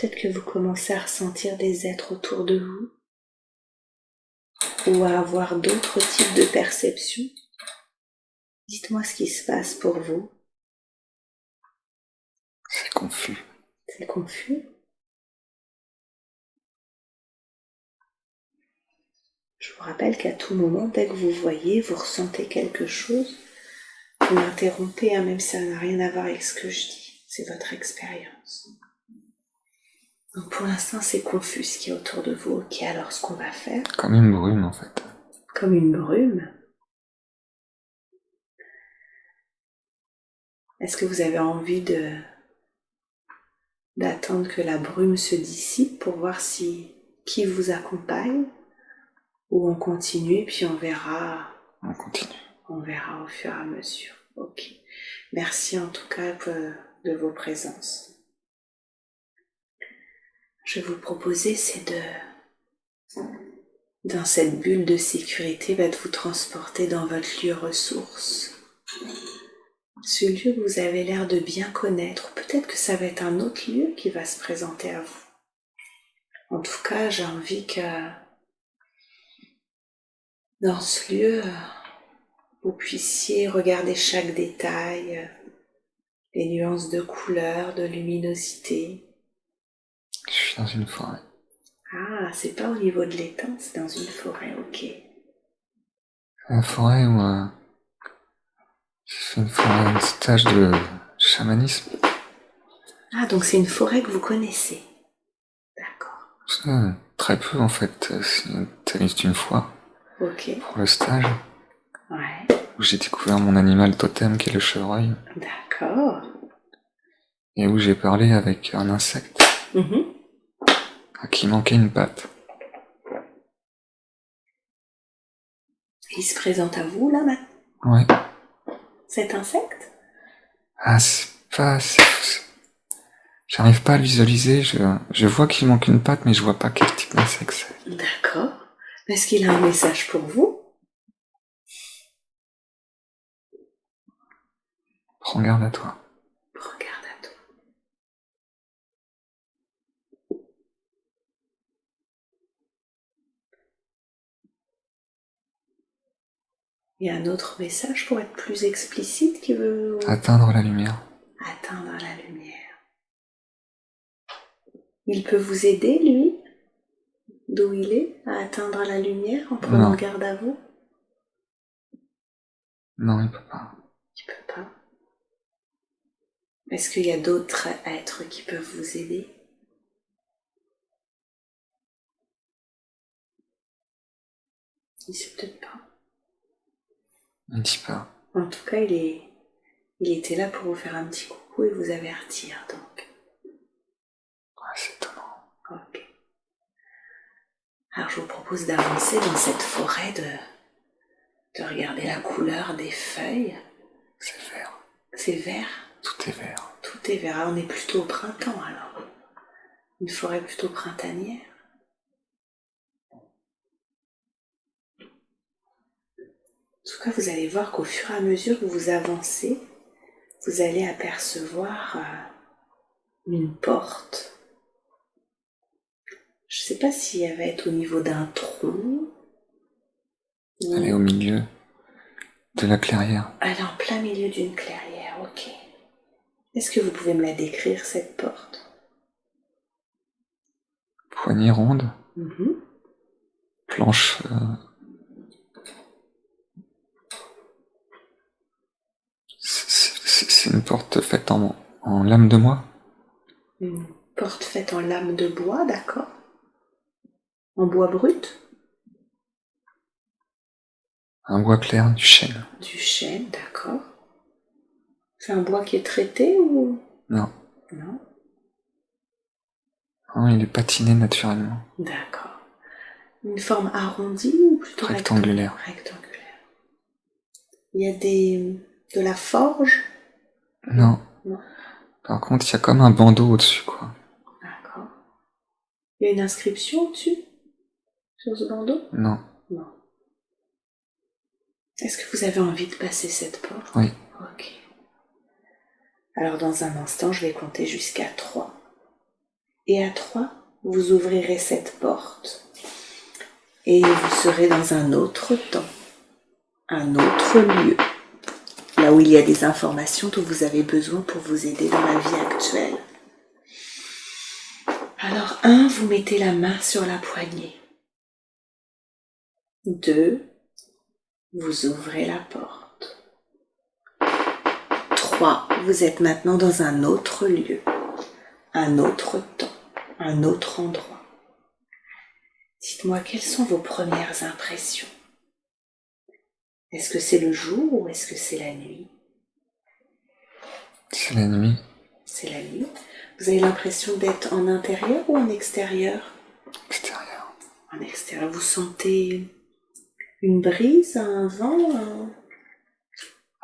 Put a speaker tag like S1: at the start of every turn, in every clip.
S1: Peut-être que vous commencez à ressentir des êtres autour de vous ou à avoir d'autres types de perceptions. Dites-moi ce qui se passe pour vous.
S2: C'est confus.
S1: C'est confus. Je vous rappelle qu'à tout moment, dès que vous voyez, vous ressentez quelque chose, vous m'interrompez, même si ça n'a rien à voir avec ce que je dis. C'est votre expérience. Donc pour l'instant, c'est confus ce qui est autour de vous. Ok, alors ce qu'on va faire...
S2: Comme une brume, en fait.
S1: Comme une brume. Est-ce que vous avez envie d'attendre que la brume se dissipe pour voir qui vous accompagne, ou on continue et puis on verra.
S2: On continue.
S1: On verra au fur et à mesure. Ok. Merci en tout cas de vos présences. Je vais vous proposer, c'est dans cette bulle de sécurité, de vous transporter dans votre lieu ressource. Ce lieu que vous avez l'air de bien connaître, peut-être que ça va être un autre lieu qui va se présenter à vous. En tout cas, j'ai envie que dans ce lieu, vous puissiez regarder chaque détail, les nuances de couleur, de luminosité.
S2: Je suis dans une forêt.
S1: Ah, c'est pas au niveau de l'étang, c'est dans une forêt, ok.
S2: Une forêt où j'ai fait un stage de chamanisme.
S1: Ah, donc c'est une forêt que vous connaissez. D'accord.
S2: Très peu en fait, c'est juste une fois.
S1: Ok.
S2: Pour le stage.
S1: Ouais.
S2: Où j'ai découvert mon animal totem qui est le chevreuil.
S1: D'accord.
S2: Et où j'ai parlé avec un insecte. À qui manquait une patte.
S1: Il se présente à vous là maintenant?
S2: Ouais.
S1: Cet insecte?
S2: Ah, j'arrive pas à le visualiser, je vois qu'il manque une patte, mais je vois pas quel type d'insecte c'est.
S1: D'accord. Est-ce qu'il a un message pour vous?
S2: Prends garde à toi.
S1: Prends garde à toi. Il y a un autre message pour être plus explicite qui veut...
S2: Atteindre la lumière.
S1: Atteindre la lumière. Il peut vous aider, lui, d'où il est, à atteindre la lumière en prenant garde à vous?
S2: Non, il peut pas.
S1: Il peut pas. Est-ce qu'il y a d'autres êtres qui peuvent vous aider? Il sait peut-être pas.
S2: Il dit pas.
S1: En tout cas, il était là pour vous faire un petit coucou et vous avertir, donc.
S2: Ouais, c'est étonnant.
S1: Ok. Alors, je vous propose d'avancer dans cette forêt, de regarder la couleur des feuilles.
S2: C'est vert.
S1: C'est vert?
S2: Tout est vert.
S1: Tout est vert. Alors, on est plutôt au printemps, alors. Une forêt plutôt printanière. En tout cas, vous allez voir qu'au fur et à mesure que vous avancez, vous allez apercevoir une porte. Je ne sais pas si elle va être au niveau d'un tronc.
S2: Elle est au milieu de la clairière.
S1: Elle est en plein milieu d'une clairière, ok. Est-ce que vous pouvez me la décrire, cette porte?
S2: Poignée ronde. Planche... C'est une porte faite en lame de bois.
S1: Une porte faite en lame de bois, d'accord. En bois brut?
S2: Un bois clair, du chêne.
S1: Du chêne, d'accord. C'est un bois qui est traité ou...
S2: Non.
S1: Non.
S2: Non, il est patiné naturellement.
S1: D'accord. Une forme arrondie ou plutôt
S2: rectangulaire?
S1: Rectangulaire. Il y a de la forge?
S2: Non.
S1: Non.
S2: Par contre, il y a comme un bandeau au-dessus, quoi.
S1: D'accord. Il y a une inscription au-dessus? Sur ce bandeau?
S2: Non.
S1: Non. Est-ce que vous avez envie de passer cette porte?
S2: Oui.
S1: Ok. Alors dans un instant, je vais compter jusqu'à 3. Et à 3, vous ouvrirez cette porte et vous serez dans un autre temps, un autre lieu, là où il y a des informations dont vous avez besoin pour vous aider dans la vie actuelle. Alors 1, vous mettez la main sur la poignée. 2, vous ouvrez la porte. 3, vous êtes maintenant dans un autre lieu, un autre temps, un autre endroit. Dites-moi, quelles sont vos premières impressions? Est-ce que c'est le jour ou est-ce que c'est la nuit?
S2: C'est la nuit.
S1: C'est la nuit. Vous avez l'impression d'être en intérieur ou en extérieur?
S2: Extérieur.
S1: En extérieur. Vous sentez une brise, un vent?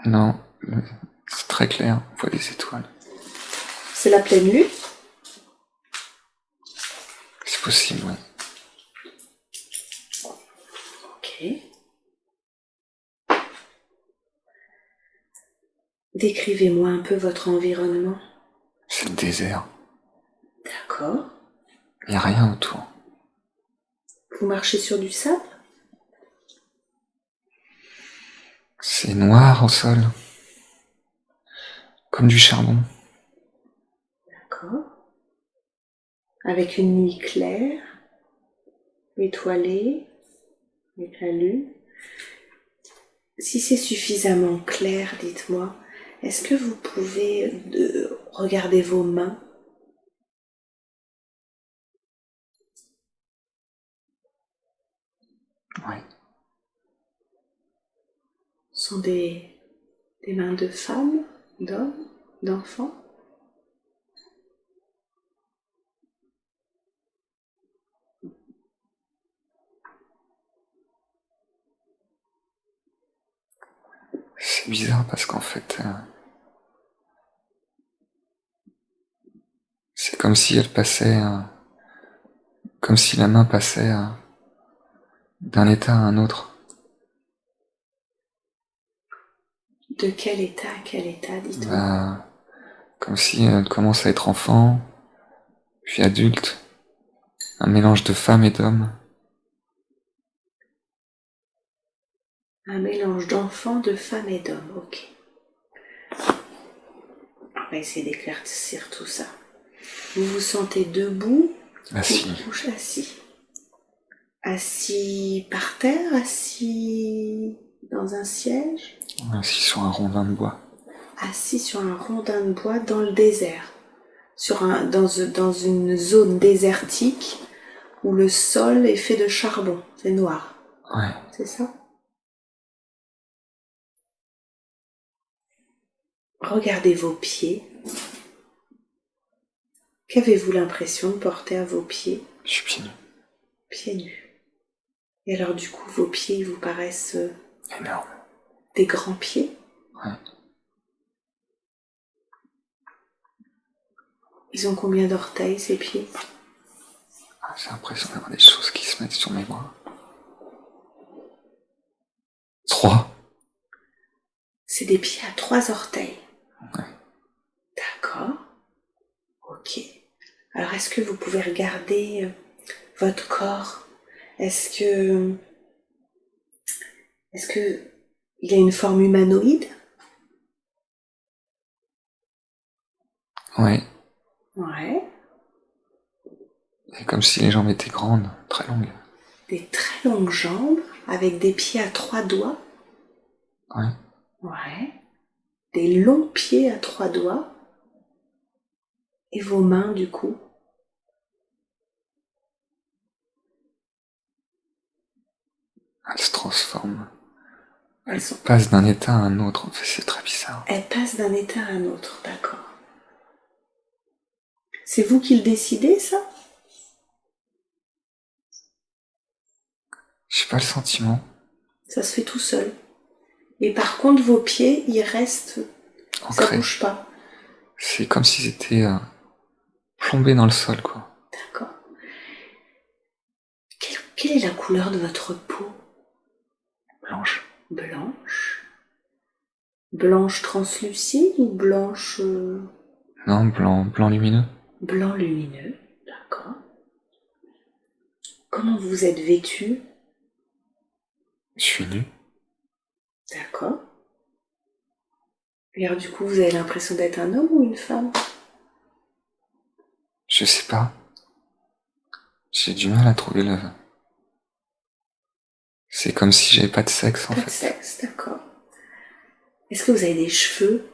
S2: Non, c'est très clair, on voit des étoiles.
S1: C'est la pleine lune?
S2: C'est possible, oui.
S1: Ok. Décrivez-moi un peu votre environnement.
S2: C'est le désert.
S1: D'accord.
S2: Il n'y a rien autour.
S1: Vous marchez sur du sable?
S2: C'est noir au sol. Comme du charbon.
S1: D'accord. Avec une nuit claire, étoilée, avec la lune. Si c'est suffisamment clair, dites-moi, est-ce que vous pouvez regarder vos mains?
S2: Oui.
S1: Ce sont des mains de femmes, d'hommes, d'enfants?
S2: C'est bizarre parce qu'en fait, c'est comme si elle passait, comme si la main passait d'un état à un autre.
S1: De quel état à quel état, dites-moi?
S2: Comme si elle commence à être enfant, puis adulte, un mélange de femme et d'homme.
S1: Un mélange d'enfants, de femmes et d'hommes, ok. On va essayer d'éclaircir tout ça. Vous vous sentez debout?
S2: Assis.
S1: Ou assis? Assis par terre, assis dans un siège?
S2: Assis sur un rondin de bois.
S1: Assis sur un rondin de bois dans le désert, dans une zone désertique où le sol est fait de charbon, c'est noir.
S2: Ouais.
S1: C'est ça? Regardez vos pieds. Qu'avez-vous l'impression de porter à vos pieds?
S2: Je suis pieds nus.
S1: Pieds nus. Et alors du coup, vos pieds, ils vous paraissent
S2: Énorme.
S1: des grands pieds?
S2: Ouais.
S1: Ils ont combien d'orteils, ces pieds?
S2: J'ai l'impression d'avoir des choses qui se mettent sur mes bras. 3.
S1: C'est des pieds à 3 orteils.
S2: Ouais.
S1: D'accord. Ok. Alors, est-ce que vous pouvez regarder votre corps? Est-ce que il a une forme humanoïde?
S2: Ouais.
S1: Ouais.
S2: C'est comme si les jambes étaient grandes, très longues.
S1: Des très longues jambes avec des pieds à 3 doigts?
S2: Ouais.
S1: Ouais. Des longs pieds à 3 doigts? Et vos mains, du coup?
S2: Elles se transforment.
S1: Elles
S2: passent d'un état à un autre. En fait, c'est très bizarre.
S1: Elles passent d'un état à un autre, d'accord. C'est vous qui le décidez, ça?
S2: J'ai pas le sentiment.
S1: Ça se fait tout seul. Et par contre, vos pieds, ils restent...
S2: Ancrés.
S1: Ça bouge pas.
S2: C'est comme s'ils étaient plombés dans le sol, quoi.
S1: D'accord. Quelle est la couleur de votre peau?
S2: Blanche.
S1: Blanche. Blanche translucide ou blanche...
S2: Non, blanc lumineux.
S1: Blanc lumineux, D'accord. Comment vous êtes vêtu?
S2: Je suis nu.
S1: D'accord. Et alors du coup, vous avez l'impression d'être un homme ou une femme?
S2: Je sais pas. J'ai du mal à trouver le... C'est comme si j'avais pas de sexe en
S1: Pas de
S2: fait.
S1: sexe, d'accord. Est-ce que vous avez des cheveux?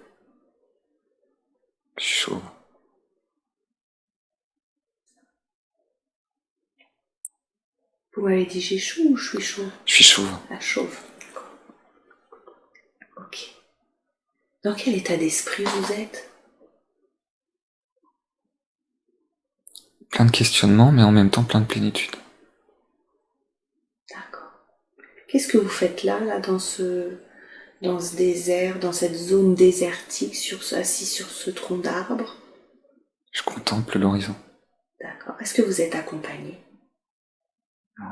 S2: Je suis chauve.
S1: Vous m'avez dit j'ai chaud ou je suis chauve?
S2: Je suis chauve.
S1: Ah, chauve. D'accord. Ok. Dans quel état d'esprit vous êtes?
S2: Plein de questionnements, mais en même temps plein de plénitude.
S1: D'accord. Qu'est-ce que vous faites là, dans ce désert, dans cette zone désertique, assis sur ce tronc d'arbre?
S2: Je contemple l'horizon.
S1: D'accord. Est-ce que vous êtes accompagné?
S2: Non.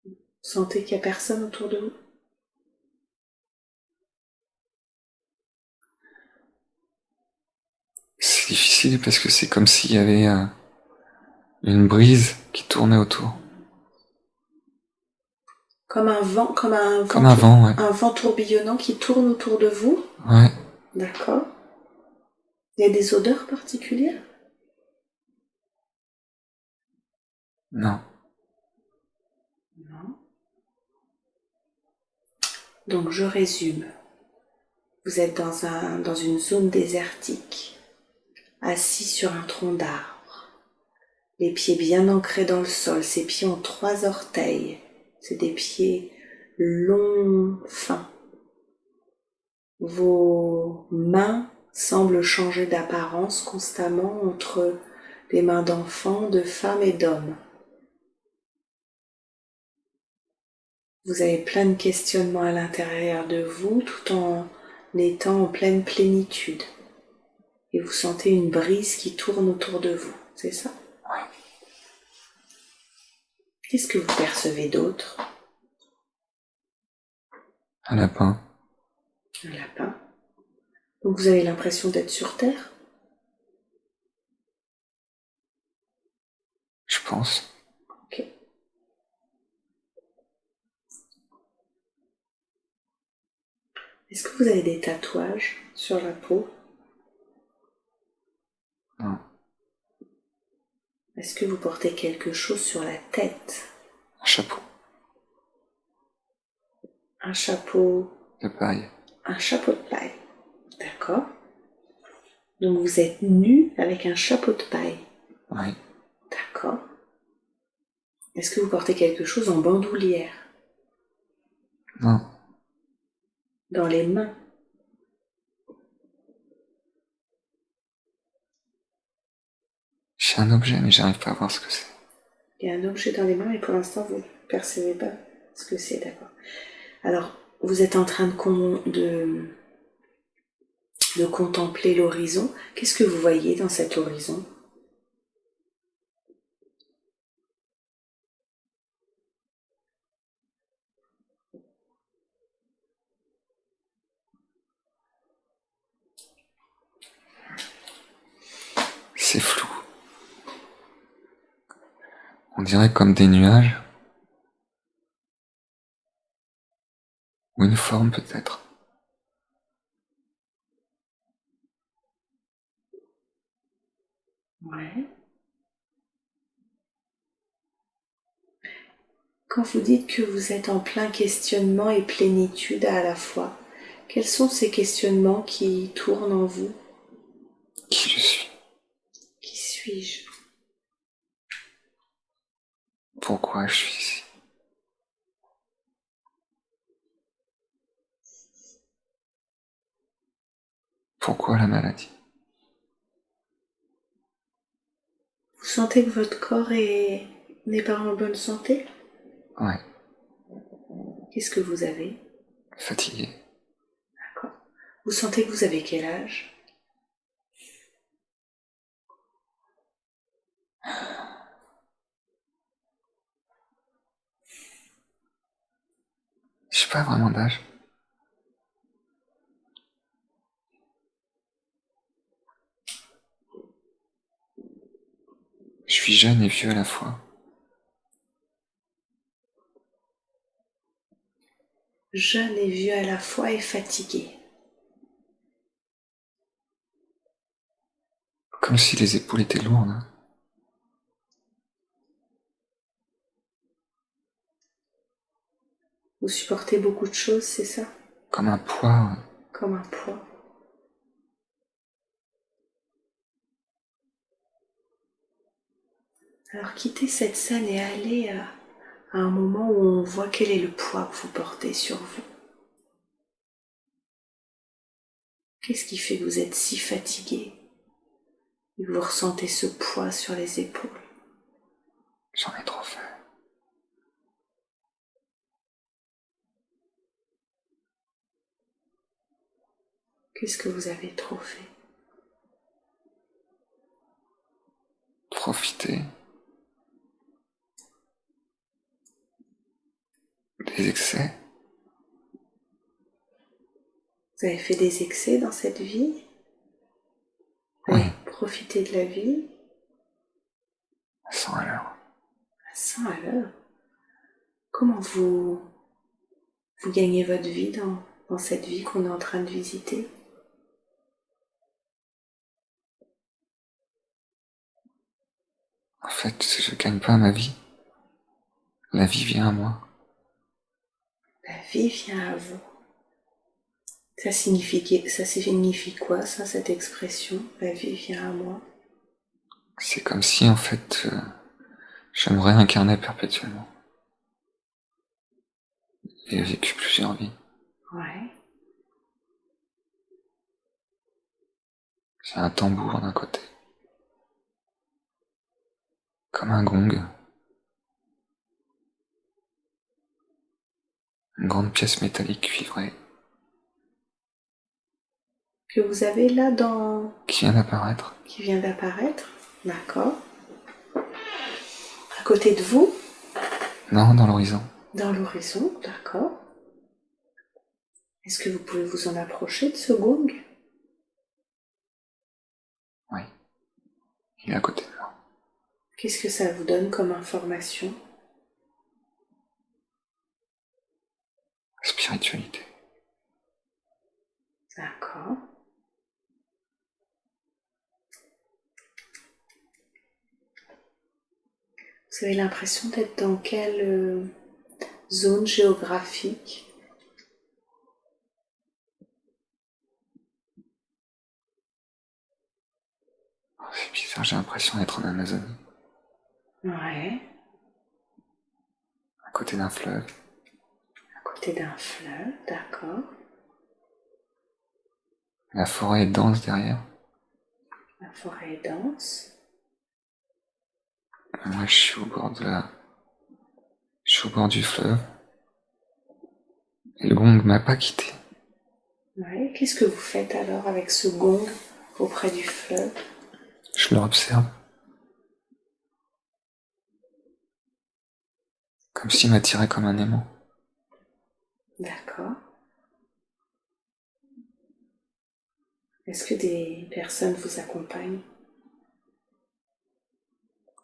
S1: Vous sentez qu'il n'y a personne autour de vous?
S2: C'est difficile parce que c'est comme s'il y avait une brise qui tournait autour.
S1: Comme un vent,
S2: Comme un vent, ouais.
S1: un vent tourbillonnant qui tourne autour de vous?
S2: Ouais.
S1: D'accord. Il y a des odeurs particulières?
S2: Non.
S1: Non. Donc je résume. Vous êtes dans une zone désertique, assis sur un tronc d'arbre, les pieds bien ancrés dans le sol. Ces pieds ont 3 orteils. C'est des pieds longs, fins. Vos mains semblent changer d'apparence constamment entre des mains d'enfants, de femmes et d'hommes. Vous avez plein de questionnements à l'intérieur de vous tout en étant en pleine plénitude. Et vous sentez une brise qui tourne autour de vous, c'est ça?
S2: Ouais.
S1: Qu'est-ce que vous percevez d'autre?
S2: Un lapin.
S1: Un lapin. Donc vous avez l'impression d'être sur Terre?
S2: Je pense.
S1: Ok. Est-ce que vous avez des tatouages sur la peau?
S2: Non.
S1: Est-ce que vous portez quelque chose sur la tête?
S2: Un chapeau.
S1: Un chapeau?
S2: De paille.
S1: Un chapeau de paille. D'accord. Donc vous êtes nu avec un chapeau de paille.
S2: Oui.
S1: D'accord. Est-ce que vous portez quelque chose en bandoulière?
S2: Non.
S1: Dans les mains?
S2: J'ai un objet, mais j'arrive pas à voir ce que c'est.
S1: Il y a un objet dans les mains et pour l'instant vous ne percevez pas ce que c'est, d'accord. Alors, vous êtes en train de contempler l'horizon. Qu'est-ce que vous voyez dans cet horizon?
S2: C'est flou. On dirait comme des nuages. Ou une forme peut-être.
S1: Ouais. Quand vous dites que vous êtes en plein questionnement et plénitude à la fois, quels sont ces questionnements qui tournent en vous?
S2: Qui je suis?
S1: Qui suis-je?
S2: Pourquoi je suis ici? Pourquoi la maladie?
S1: Vous sentez que votre corps n'est pas en bonne santé?
S2: Ouais.
S1: Qu'est-ce que vous avez?
S2: Fatigué.
S1: D'accord. Vous sentez que vous avez quel âge?
S2: J'ai pas vraiment d'âge. Je suis jeune et vieux à la fois.
S1: Jeune et vieux à la fois et fatigué.
S2: Comme si les épaules étaient lourdes.
S1: Vous supportez beaucoup de choses, c'est ça?
S2: Comme un poids.
S1: Comme un poids. Alors quittez cette scène et allez à un moment où on voit quel est le poids que vous portez sur vous. Qu'est-ce qui fait que vous êtes si fatigué et que vous ressentez ce poids sur les épaules?
S2: J'en ai trop fait.
S1: Qu'est-ce que vous avez trop fait?
S2: Profiter. Des excès.
S1: Vous avez fait des excès dans cette vie? Vous
S2: Oui,
S1: avez profité de la vie
S2: 100 à l'heure.
S1: à 100 à l'heure. Comment vous gagnez votre vie dans cette vie qu'on est en train de visiter?
S2: En fait, je gagne pas ma vie. La vie vient à moi.
S1: La vie vient à vous. Ça signifie quoi, ça, cette expression? La vie vient à moi.
S2: C'est comme si, en fait, je me réincarnais perpétuellement. J'ai vécu plusieurs vies.
S1: Ouais.
S2: J'ai un tambour d'un côté. Comme un gong. Une grande pièce métallique cuivrée.
S1: Que vous avez là
S2: Qui vient d'apparaître.
S1: qui vient d'apparaître. D'accord. À côté de vous,
S2: Non, dans l'horizon.
S1: dans l'horizon. D'accord. Est-ce que vous pouvez vous en approcher de ce gong?
S2: Oui. Il est à côté de moi.
S1: Qu'est-ce que ça vous donne comme information?
S2: Spiritualité.
S1: D'accord. Vous avez l'impression d'être dans quelle zone géographique?
S2: Oh, c'est bizarre, j'ai l'impression d'être en Amazonie.
S1: Ouais.
S2: À côté d'un fleuve.
S1: À côté d'un fleuve, d'accord.
S2: La forêt est dense derrière.
S1: La forêt est dense.
S2: Moi, je suis au bord de la... Je suis au bord du fleuve. Et le gong m'a pas quitté.
S1: Ouais. Qu'est-ce que vous faites alors avec ce gong auprès du fleuve?
S2: Je le observe. Comme s'il m'attirait comme un aimant.
S1: D'accord. Est-ce que des personnes vous accompagnent?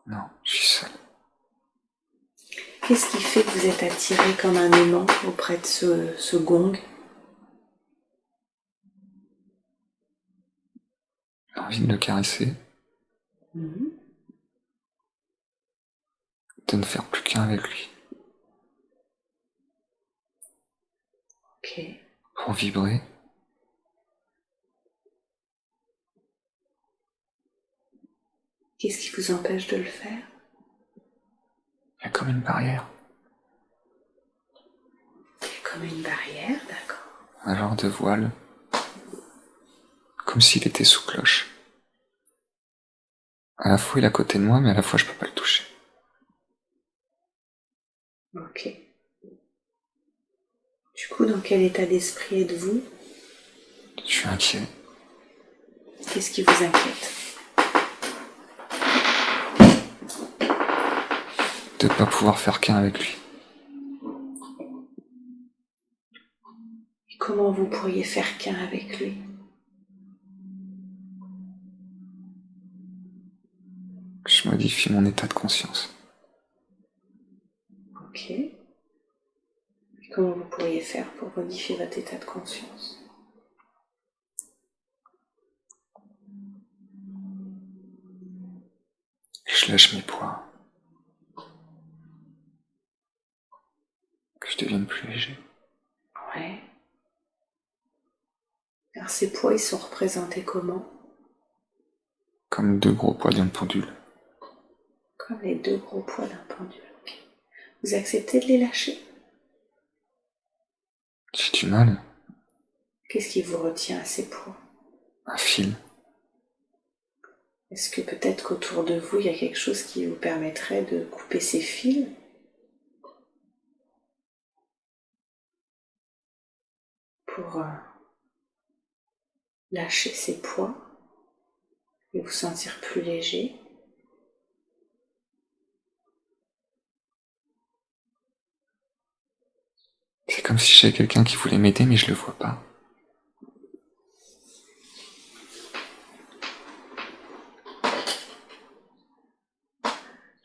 S2: Non, je suis seul.
S1: Qu'est-ce qui fait que vous êtes attiré comme un aimant auprès de ce gong?
S2: J'ai envie de le caresser.
S1: Mhm.
S2: De ne faire plus qu'un avec lui.
S1: Ok.
S2: Pour vibrer.
S1: Qu'est-ce qui vous empêche de le faire?
S2: Il y a comme une barrière.
S1: Comme une barrière, d'accord.
S2: Un genre de voile. Comme s'il était sous cloche. À la fois il est à côté de moi, mais à la fois je peux pas le toucher.
S1: Ok. Du coup, dans quel état d'esprit êtes-vous?
S2: Je suis inquiet.
S1: Qu'est-ce qui vous inquiète?
S2: De pas pouvoir faire qu'un avec lui.
S1: Et comment vous pourriez faire qu'un avec lui?
S2: Je me modifie mon état de conscience.
S1: Ok. Comment vous pourriez faire pour modifier votre état de conscience?
S2: Je lâche mes poids. Que je devienne plus léger.
S1: Ouais. Alors ces poids, ils sont représentés comment?
S2: Comme 2 gros poids d'une pendule.
S1: Comme les 2 gros poids d'un pendule. Okay. Vous acceptez de les lâcher?
S2: J'ai du mal.
S1: Qu'est-ce qui vous retient à ces poids?
S2: Un fil.
S1: Est-ce que peut-être qu'autour de vous, il y a quelque chose qui vous permettrait de couper ces fils? Pour lâcher ces poids et vous sentir plus léger.
S2: C'est comme si j'avais quelqu'un qui voulait m'aider, mais je le vois pas.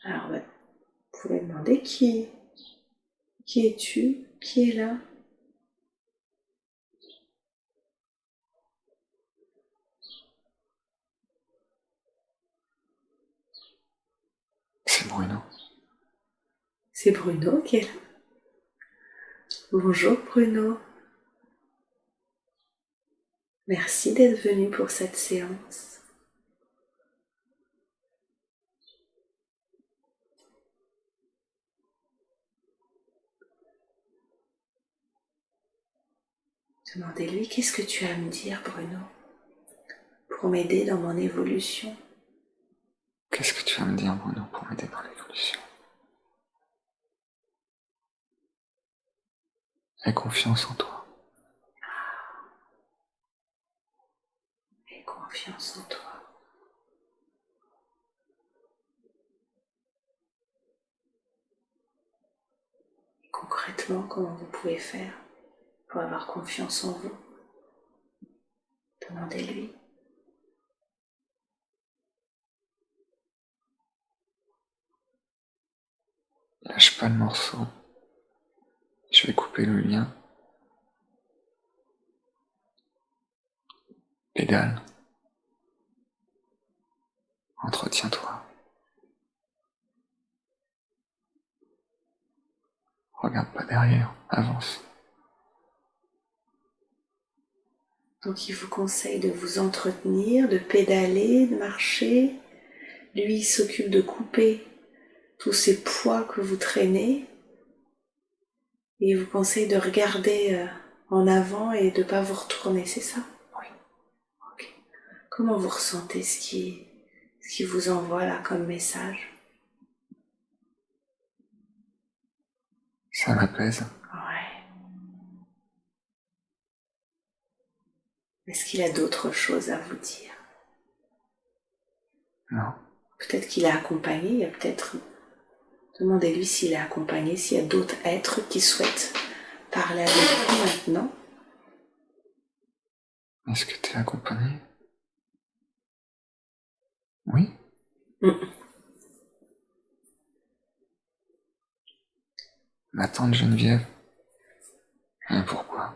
S1: Alors, vous pouvez demander qui es-tu? Qui est là?
S2: C'est Bruno.
S1: C'est Bruno qui est là. Bonjour Bruno. Merci d'être venu pour cette séance. Demandez-lui qu'est-ce que tu as à me dire, Bruno, pour m'aider dans mon évolution.
S2: Qu'est-ce que tu vas me dire, Bruno, pour m'aider dans l'évolution? Aie confiance en toi.
S1: Aie confiance en toi. Et concrètement, comment vous pouvez faire pour avoir confiance en vous? Demandez-lui.
S2: Lâche pas le morceau. Je vais couper le lien. Pédale. Entretiens-toi. Regarde pas derrière. Avance.
S1: Donc il vous conseille de vous entretenir, de pédaler, de marcher. Lui, il s'occupe de couper tous ces poids que vous traînez. Et il vous conseille de regarder en avant et de ne pas vous retourner, c'est ça?
S2: Oui.
S1: Ok. Comment vous ressentez ce qui vous envoie là comme message?
S2: Ça m'apaise.
S1: Ouais. Est-ce qu'il a d'autres choses à vous dire?
S2: Non.
S1: Peut-être qu'il est accompagné, il y a peut-être... Demandez-lui s'il est accompagné, s'il y a d'autres êtres qui souhaitent parler avec vous maintenant.
S2: Est-ce que t'es accompagné? Oui. Ma tante Geneviève. Et pourquoi?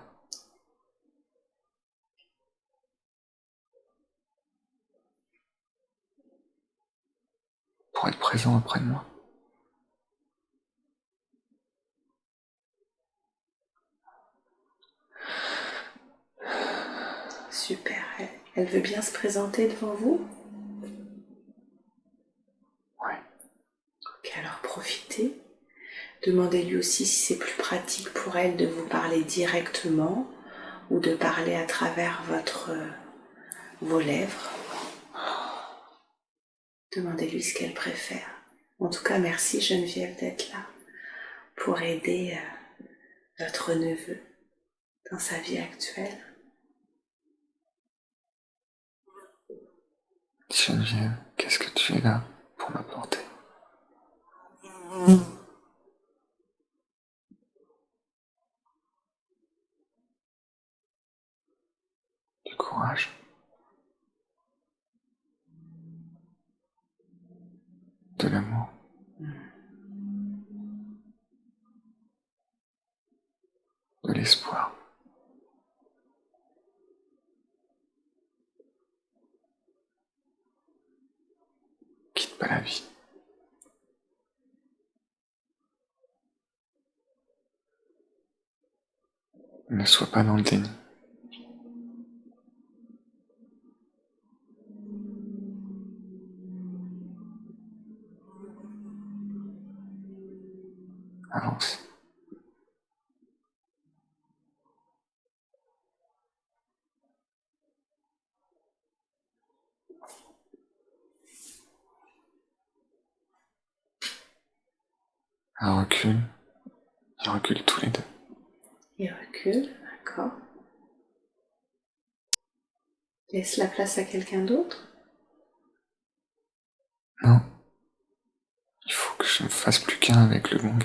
S2: Pour être présent auprès de moi.
S1: Super. Elle veut bien se présenter devant vous?
S2: Ouais.
S1: Ok, alors profitez. Demandez-lui aussi si c'est plus pratique pour elle de vous parler directement ou de parler à travers vos lèvres. Demandez-lui ce qu'elle préfère. En tout cas, merci Geneviève d'être là pour aider votre neveu dans sa vie actuelle.
S2: Geneviève, qu'est-ce que tu es là pour m'apporter? Du courage. de l'amour. De l'espoir. Quitte pas la vie. Ne sois pas dans le déni. Avance. Un recul. Ils reculent tous les deux.
S1: Et recule, d'accord. Laisse la place à quelqu'un d'autre.
S2: Non. Il faut que je ne fasse plus qu'un avec le gong.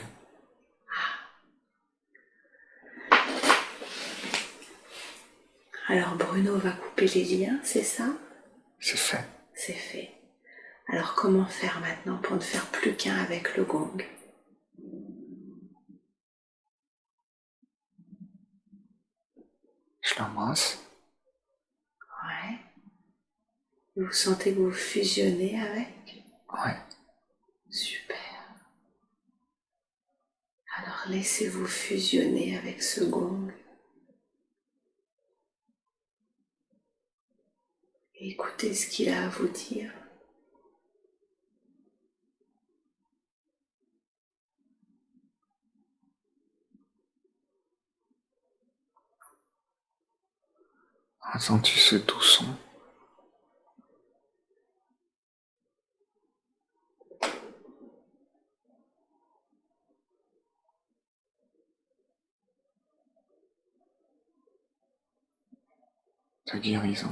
S1: Alors Bruno va couper les liens, c'est ça?
S2: C'est fait.
S1: C'est fait. Alors comment faire maintenant pour ne faire plus qu'un avec le gong?
S2: Je l'embrasse.
S1: Ouais. Vous sentez que vous fusionnez avec?
S2: Ouais.
S1: Super. Alors laissez-vous fusionner avec ce gong. Et écoutez ce qu'il a à vous dire.
S2: Entends-tu ce doux son? De guérison.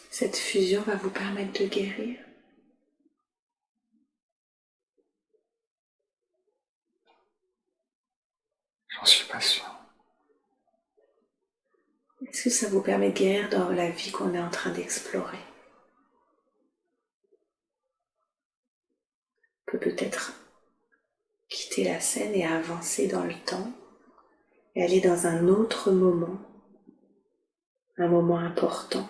S1: Cette fusion va vous permettre de guérir.
S2: J'en suis pas sûr.
S1: Est-ce que ça vous permet de guérir dans la vie qu'on est en train d'explorer? On peut peut-être quitter la scène et avancer dans le temps et aller dans un autre moment, un moment important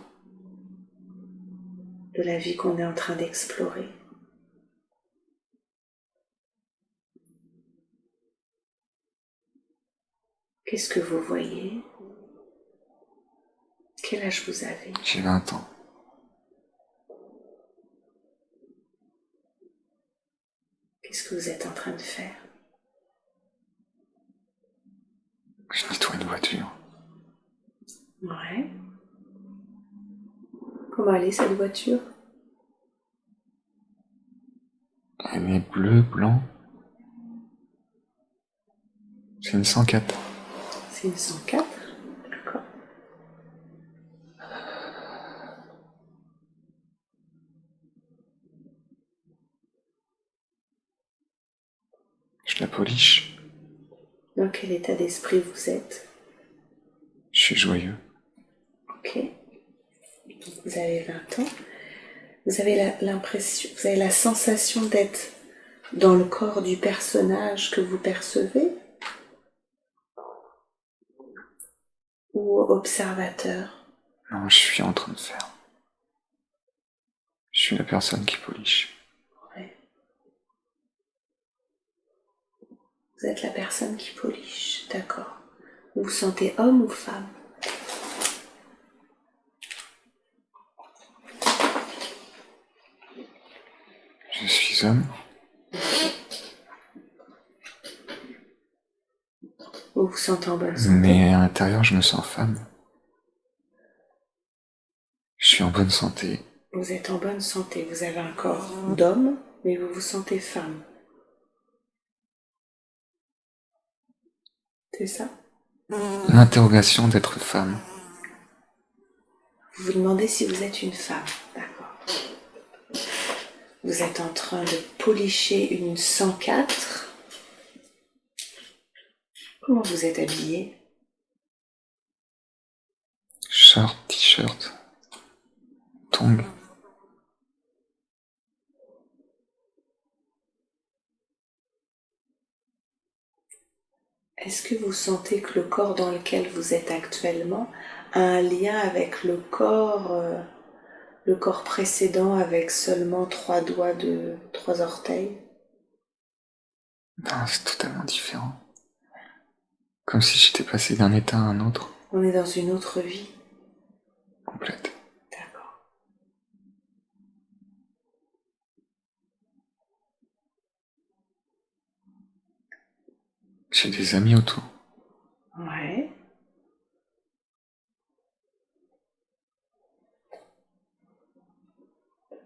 S1: de la vie qu'on est en train d'explorer. Qu'est-ce que vous voyez? Quel âge vous avez?
S2: J'ai 20 ans.
S1: Qu'est-ce que vous êtes en train de faire?
S2: Je nettoie une voiture.
S1: Ouais. Comment elle est cette voiture?
S2: Elle est bleue, blanc. C'est une 104.
S1: C'est une 104. D'accord.
S2: Je la polish.
S1: Dans quel état d'esprit vous êtes?
S2: Je suis joyeux.
S1: Ok. Vous avez 20 ans. Vous avez l'impression, vous avez la sensation d'être dans le corps du personnage que vous percevez ou observateur?
S2: Non, je suis en train de faire. Je suis la personne qui polish.
S1: Ouais. Vous êtes la personne qui polish, d'accord. Vous vous sentez homme ou femme?
S2: Je suis homme.
S1: Vous vous sentez en bonne santé?
S2: Mais à l'intérieur, je me sens femme. Je suis en bonne santé.
S1: Vous êtes en bonne santé, vous avez un corps d'homme, mais vous vous sentez femme. C'est ça?
S2: L'interrogation d'être femme.
S1: Vous vous demandez si vous êtes une femme, d'accord. Vous êtes en train de polisher une 104. Comment vous êtes habillé?
S2: Short, t-shirt, tongs.
S1: Est-ce que vous sentez que le corps dans lequel vous êtes actuellement a un lien avec le corps précédent avec seulement 3 doigts de 3 orteils?
S2: Non, c'est totalement différent. Comme si j'étais passé d'un état à un autre.
S1: On est dans une autre vie.
S2: Complète.
S1: D'accord.
S2: J'ai des amis autour.
S1: Ouais.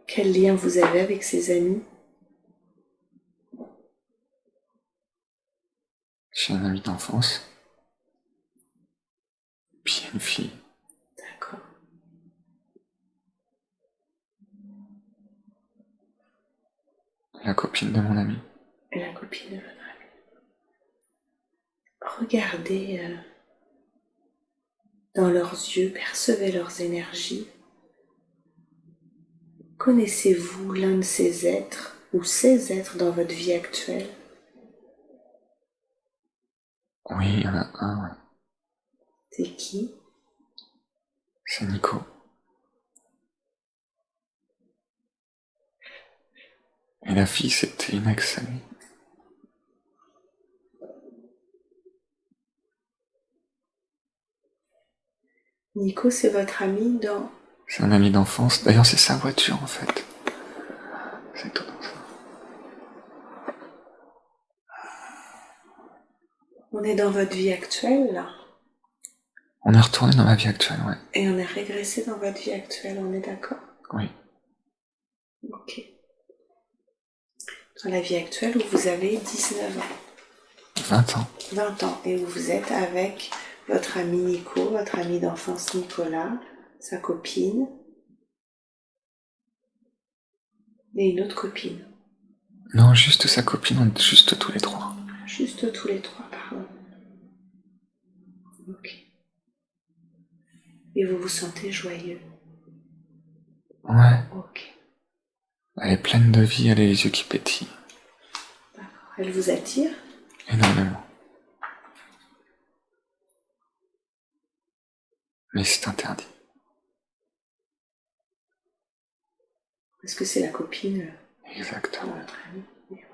S1: Quel lien vous avez avec ces amis?
S2: J'ai un ami d'enfance. Puis il y a une fille.
S1: D'accord.
S2: La copine de mon ami.
S1: Et la copine de votre ami. Regardez dans leurs yeux, percevez leurs énergies. Connaissez-vous l'un de ces êtres ou ces êtres dans votre vie actuelle?
S2: Oui, il y en a un, ouais.
S1: C'est qui?
S2: C'est Nico. Et la fille, c'était une ex-amie.
S1: Nico, c'est votre ami dans...
S2: C'est un ami d'enfance. D'ailleurs, c'est sa voiture, en fait. C'est étonnant, ça.
S1: On est dans votre vie actuelle, là.
S2: On est retourné dans ma vie actuelle, ouais.
S1: Et on est régressé dans votre vie actuelle, on est d'accord?
S2: Oui.
S1: Ok. Dans la vie actuelle où vous avez 19 ans.
S2: 20 ans.
S1: 20 ans. Et où vous êtes avec votre ami Nico, votre ami d'enfance Nicolas, sa copine et une autre copine.
S2: Non, juste sa copine, juste tous les trois.
S1: Juste tous les trois, pardon. Ok. Et vous vous sentez joyeux.
S2: Ouais.
S1: Ok.
S2: Elle est pleine de vie, elle a les yeux qui pétillent.
S1: D'accord. Elle vous attire?
S2: Énormément. Mais c'est interdit.
S1: Est-ce que c'est la copine de
S2: Exactement.
S1: votre ami? Mais ouais.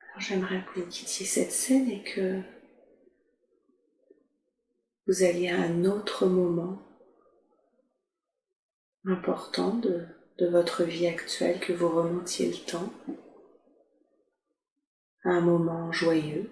S1: Alors j'aimerais que vous quittiez cette scène et que vous alliez à un autre moment important de votre vie actuelle, que vous remontiez le temps à un moment joyeux.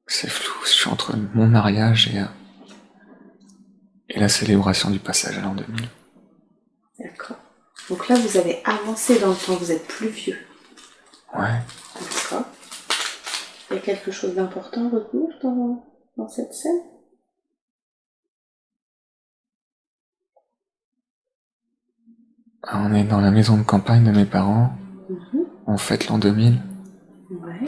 S2: C'est flou, je suis entre mon mariage et la célébration du passage à l'an 2000.
S1: D'accord. Donc là, vous avez avancé dans le temps, vous êtes plus vieux.
S2: Ouais.
S1: D'accord. Il y a quelque chose d'important à retenir dans cette scène?
S2: On est dans la maison de campagne de mes parents. On fête l'an 2000.
S1: Ouais.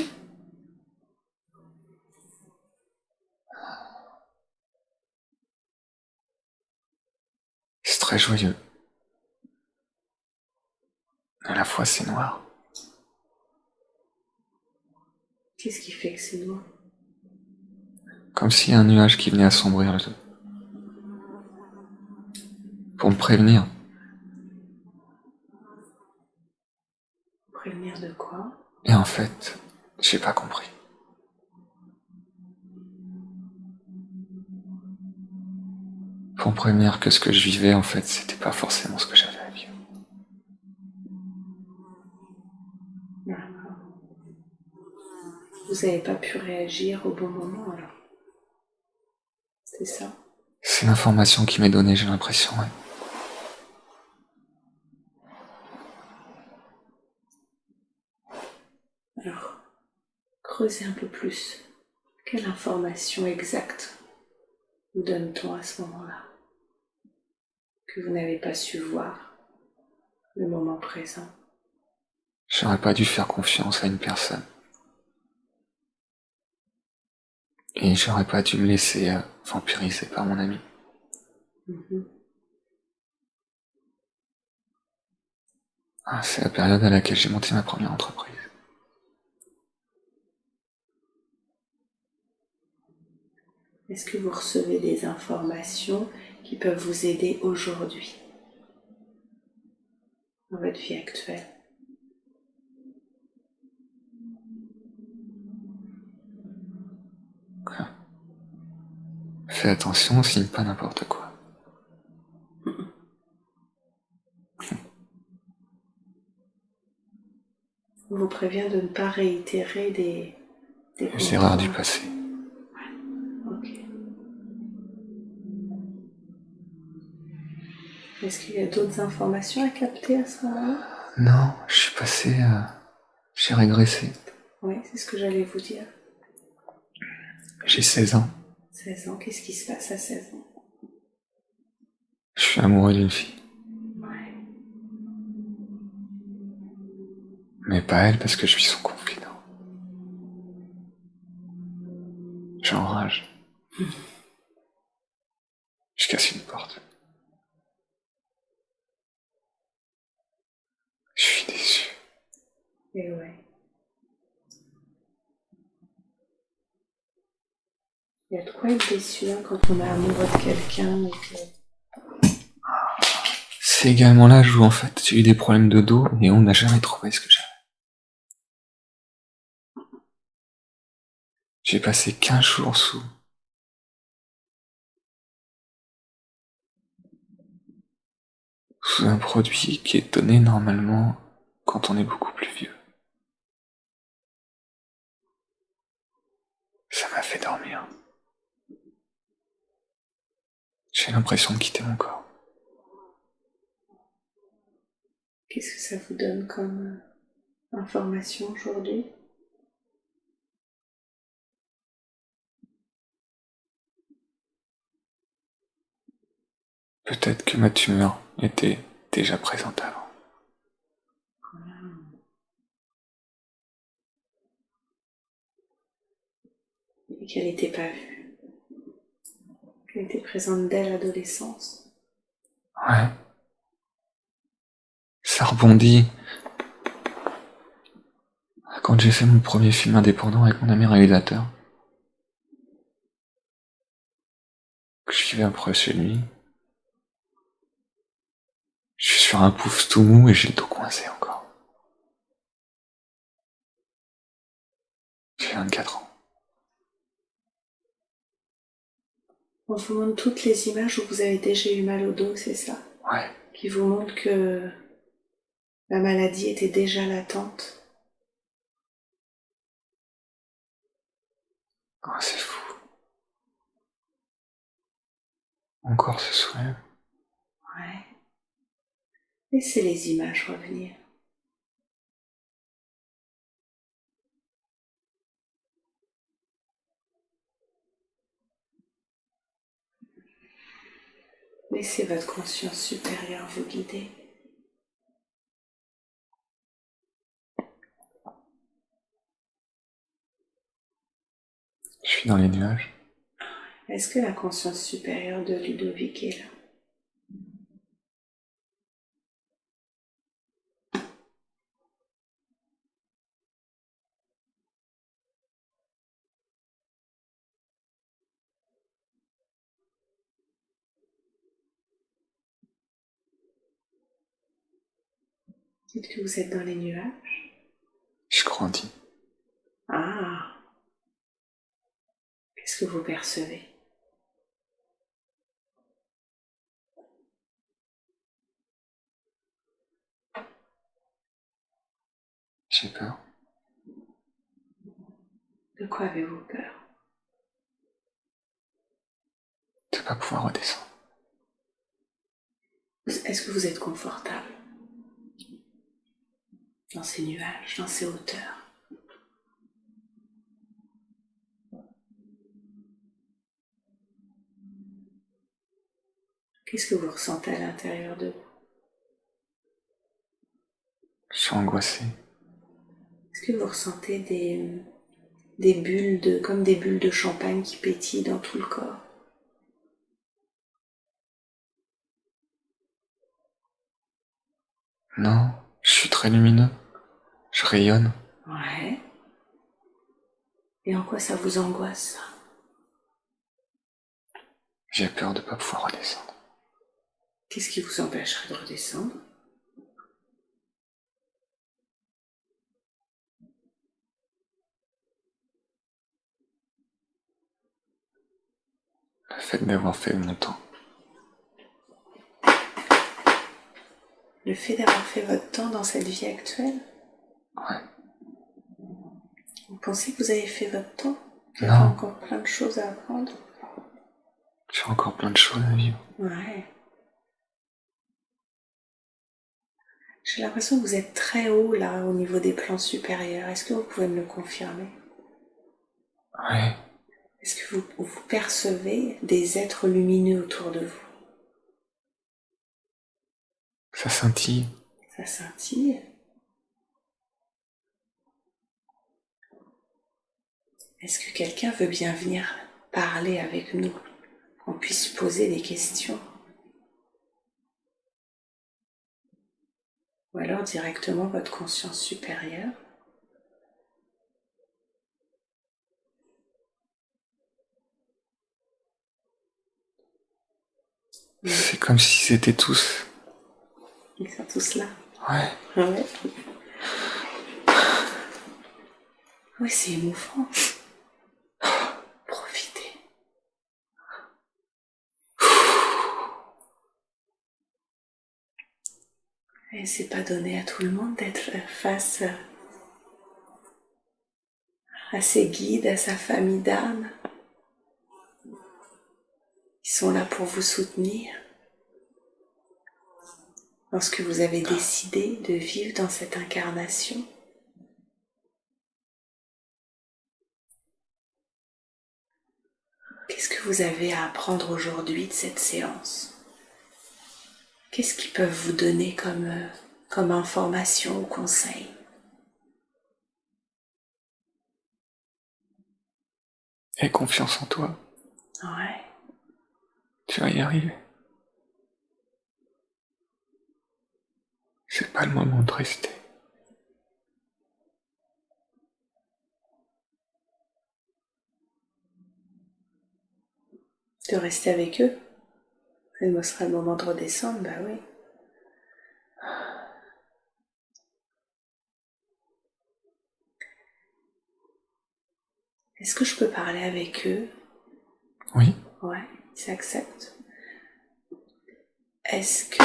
S2: C'est très joyeux. À la fois, c'est noir.
S1: Qu'est-ce qui fait que c'est noir?
S2: Comme s'il y a un nuage qui venait assombrir le tout. Pour me prévenir.
S1: Prévenir de quoi?
S2: Et en fait, j'ai pas compris. Pour me prévenir que ce que je vivais, en fait, c'était pas forcément ce que j'avais à vivre.
S1: D'accord. Vous n'avez pas pu réagir au bon moment alors? C'est ça?
S2: C'est l'information qui m'est donnée, j'ai l'impression, ouais.
S1: Alors, creusez un peu plus. Quelle information exacte vous donne-t-on à ce moment-là? que vous n'avez pas su voir le moment présent.
S2: J'aurais pas dû faire confiance à une personne. Et j'aurais pas dû me laisser vampiriser par mon ami. C'est la période à laquelle j'ai monté ma première entreprise.
S1: Est-ce que vous recevez des informations qui peuvent vous aider aujourd'hui, dans votre vie actuelle?
S2: Fais attention, signe pas n'importe quoi.
S1: On vous prévient de ne pas réitérer
S2: Les erreurs du passé.
S1: Ok. Est-ce qu'il y a d'autres informations à capter à ce moment-là?
S2: Non, je suis passé j'ai régressé.
S1: Oui, c'est ce que j'allais vous dire.
S2: J'ai 16 ans.
S1: 16 ans, qu'est-ce qui se passe à 16 ans?
S2: Je suis amoureux d'une fille.
S1: Ouais.
S2: Mais pas elle parce que je suis son confident. J'enrage. Je casse une porte. Je suis déçu.
S1: Et ouais. Il y a de quoi être déçu quand on est amoureux de quelqu'un et que...
S2: C'est également l'âge où en fait j'ai eu des problèmes de dos et on n'a jamais trouvé ce que j'avais. J'ai passé 15 jours sous un produit qui est donné normalement quand on est beaucoup plus vieux. Ça m'a fait dormir. J'ai l'impression de quitter mon corps.
S1: Qu'est-ce que ça vous donne comme information aujourd'hui?
S2: Peut-être que ma tumeur était déjà présente avant.
S1: Et qu'elle n'était pas vue. Qu'elle était présente dès l'adolescence.
S2: Ouais. Ça rebondit. Quand j'ai fait mon premier film indépendant avec mon ami réalisateur, que je vivais après chez lui, je suis sur un pouf tout mou et j'ai le dos coincé encore. J'ai 24 ans.
S1: On vous montre toutes les images où vous avez déjà eu mal au dos, c'est ça?
S2: Ouais.
S1: Qui vous montrent que la maladie était déjà latente.
S2: C'est fou. Mon corps se soulève.
S1: Ouais. Laissez les images revenir. Laissez votre conscience supérieure vous guider.
S2: Je suis dans les nuages.
S1: Est-ce que la conscience supérieure de Ludovic est là? Dites que vous êtes dans les nuages.
S2: Je grandis.
S1: Ah, qu'est-ce que vous percevez?
S2: J'ai peur.
S1: De quoi avez-vous peur?
S2: De pas pouvoir redescendre.
S1: Est-ce que vous êtes confortable dans ces nuages, dans ces hauteurs? Qu'est-ce que vous ressentez à l'intérieur de vous?
S2: Je suis angoissé.
S1: Est-ce que vous ressentez des bulles comme des bulles de champagne qui pétillent dans tout le corps?
S2: Non, je suis très lumineux. Je rayonne.
S1: Ouais. Et en quoi ça vous angoisse, ça?
S2: J'ai peur de ne pas pouvoir redescendre.
S1: Qu'est-ce qui vous empêcherait de redescendre?
S2: Le fait d'avoir fait mon temps.
S1: Le fait d'avoir fait votre temps dans cette vie actuelle?
S2: Ouais.
S1: Vous pensez que vous avez fait votre temps? Qu'il y
S2: Non.
S1: a encore plein de choses à apprendre?
S2: J'ai encore plein de choses à vivre.
S1: Ouais. J'ai l'impression que vous êtes très haut là au niveau des plans supérieurs. Est-ce que vous pouvez me le confirmer?
S2: Ouais.
S1: Est-ce que vous percevez des êtres lumineux autour de vous?
S2: Ça scintille.
S1: Ça scintille. Est-ce que quelqu'un veut bien venir parler avec nous? Qu'on puisse poser des questions? Ou alors directement votre conscience supérieure?
S2: C'est comme si c'était tous.
S1: Ils sont tous là.
S2: Ouais.
S1: Ouais. Oui, c'est émouvant. Profitez. Et c'est pas donné à tout le monde d'être face à ses guides, à sa famille d'âme. Ils sont là pour vous soutenir lorsque vous avez décidé de vivre dans cette incarnation. Qu'est-ce que vous avez à apprendre aujourd'hui de cette séance? Qu'est-ce qu'ils peuvent vous donner comme information ou conseil?
S2: Aie confiance en toi.
S1: Ouais.
S2: Tu vas y arriver. C'est pas le moment de rester.
S1: De rester avec eux. Et ce sera le moment de redescendre, bah oui. Est-ce que je peux parler avec eux?
S2: Oui.
S1: Ouais, ils s'acceptent. Est-ce que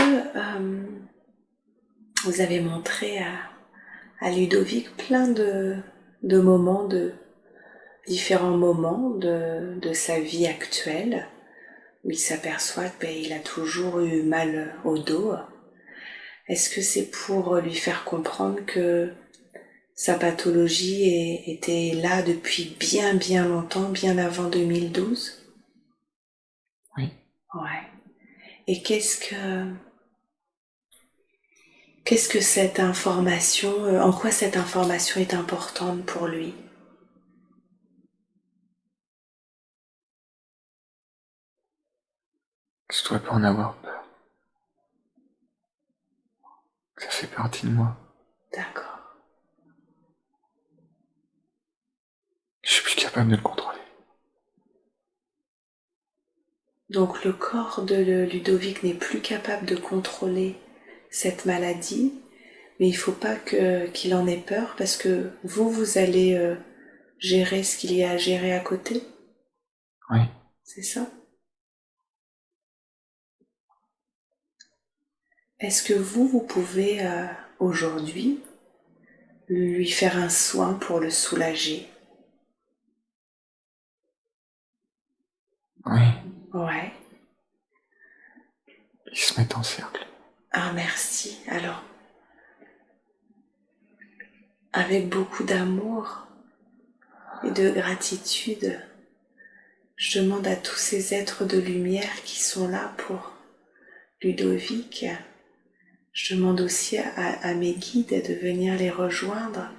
S1: vous avez montré à Ludovic plein de moments, de différents moments de sa vie actuelle où il s'aperçoit qu'il a toujours eu mal au dos? Est-ce que c'est pour lui faire comprendre que sa pathologie était là depuis bien bien longtemps, bien avant 2012?
S2: Oui.
S1: Ouais. Et qu'est-ce que cette information, en quoi cette information est importante pour lui?
S2: Tu dois pas en avoir peur. Ça fait partie de moi.
S1: D'accord.
S2: Je suis plus capable de le contrôler.
S1: Donc le corps de Ludovic n'est plus capable de contrôler cette maladie, mais il ne faut pas qu'il en ait peur parce que vous allez gérer ce qu'il y a à gérer à côté.
S2: Oui.
S1: C'est ça? Est-ce que vous pouvez aujourd'hui lui faire un soin pour le soulager?
S2: Oui.
S1: Ouais.
S2: Ils se mettent en cercle.
S1: Ah merci. Alors, avec beaucoup d'amour et de gratitude, je demande à tous ces êtres de lumière qui sont là pour Ludovic, je demande aussi à mes guides de venir les rejoindre,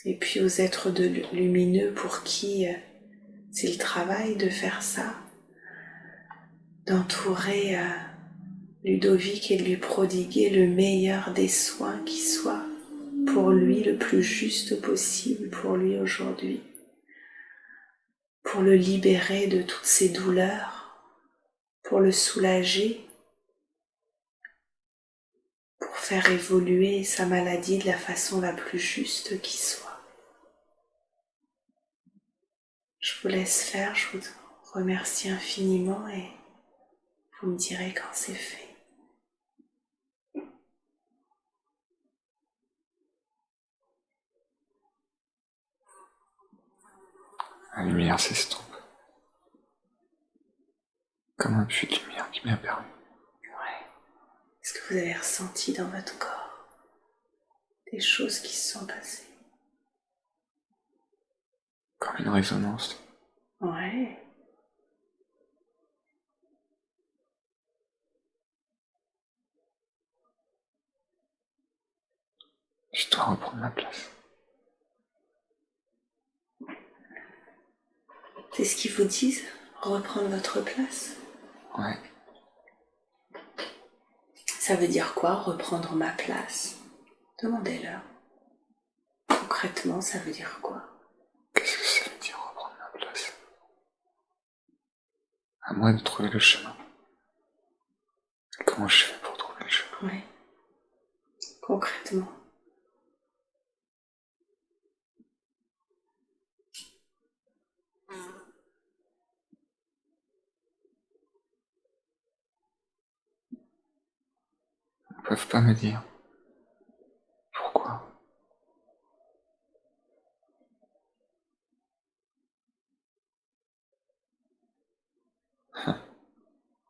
S1: et puis aux êtres lumineux pour qui c'est le travail de faire ça, d'entourer Ludovic et de lui prodiguer le meilleur des soins qui soit pour lui le plus juste possible pour lui aujourd'hui, pour le libérer de toutes ses douleurs, pour le soulager, pour faire évoluer sa maladie de la façon la plus juste qui soit. Je vous laisse faire, je vous remercie infiniment et vous me direz quand c'est fait.
S2: La lumière s'estompe. Comme un puits de lumière qui m'est apparu.
S1: Ouais. Est-ce que vous avez ressenti dans votre corps des choses qui se sont passées?
S2: Comme une résonance.
S1: Ouais.
S2: Je dois reprendre ma place.
S1: C'est ce qu'ils vous disent? Reprendre votre place?
S2: Ouais.
S1: Ça veut dire quoi, reprendre ma place? Demandez-leur. Concrètement, ça veut dire quoi?
S2: Qu'est-ce que ça veut dire reprendre ma place? À moi de trouver le chemin. Comment je fais pour trouver le chemin?
S1: Oui. Concrètement.
S2: Ils peuvent pas me dire. Pourquoi?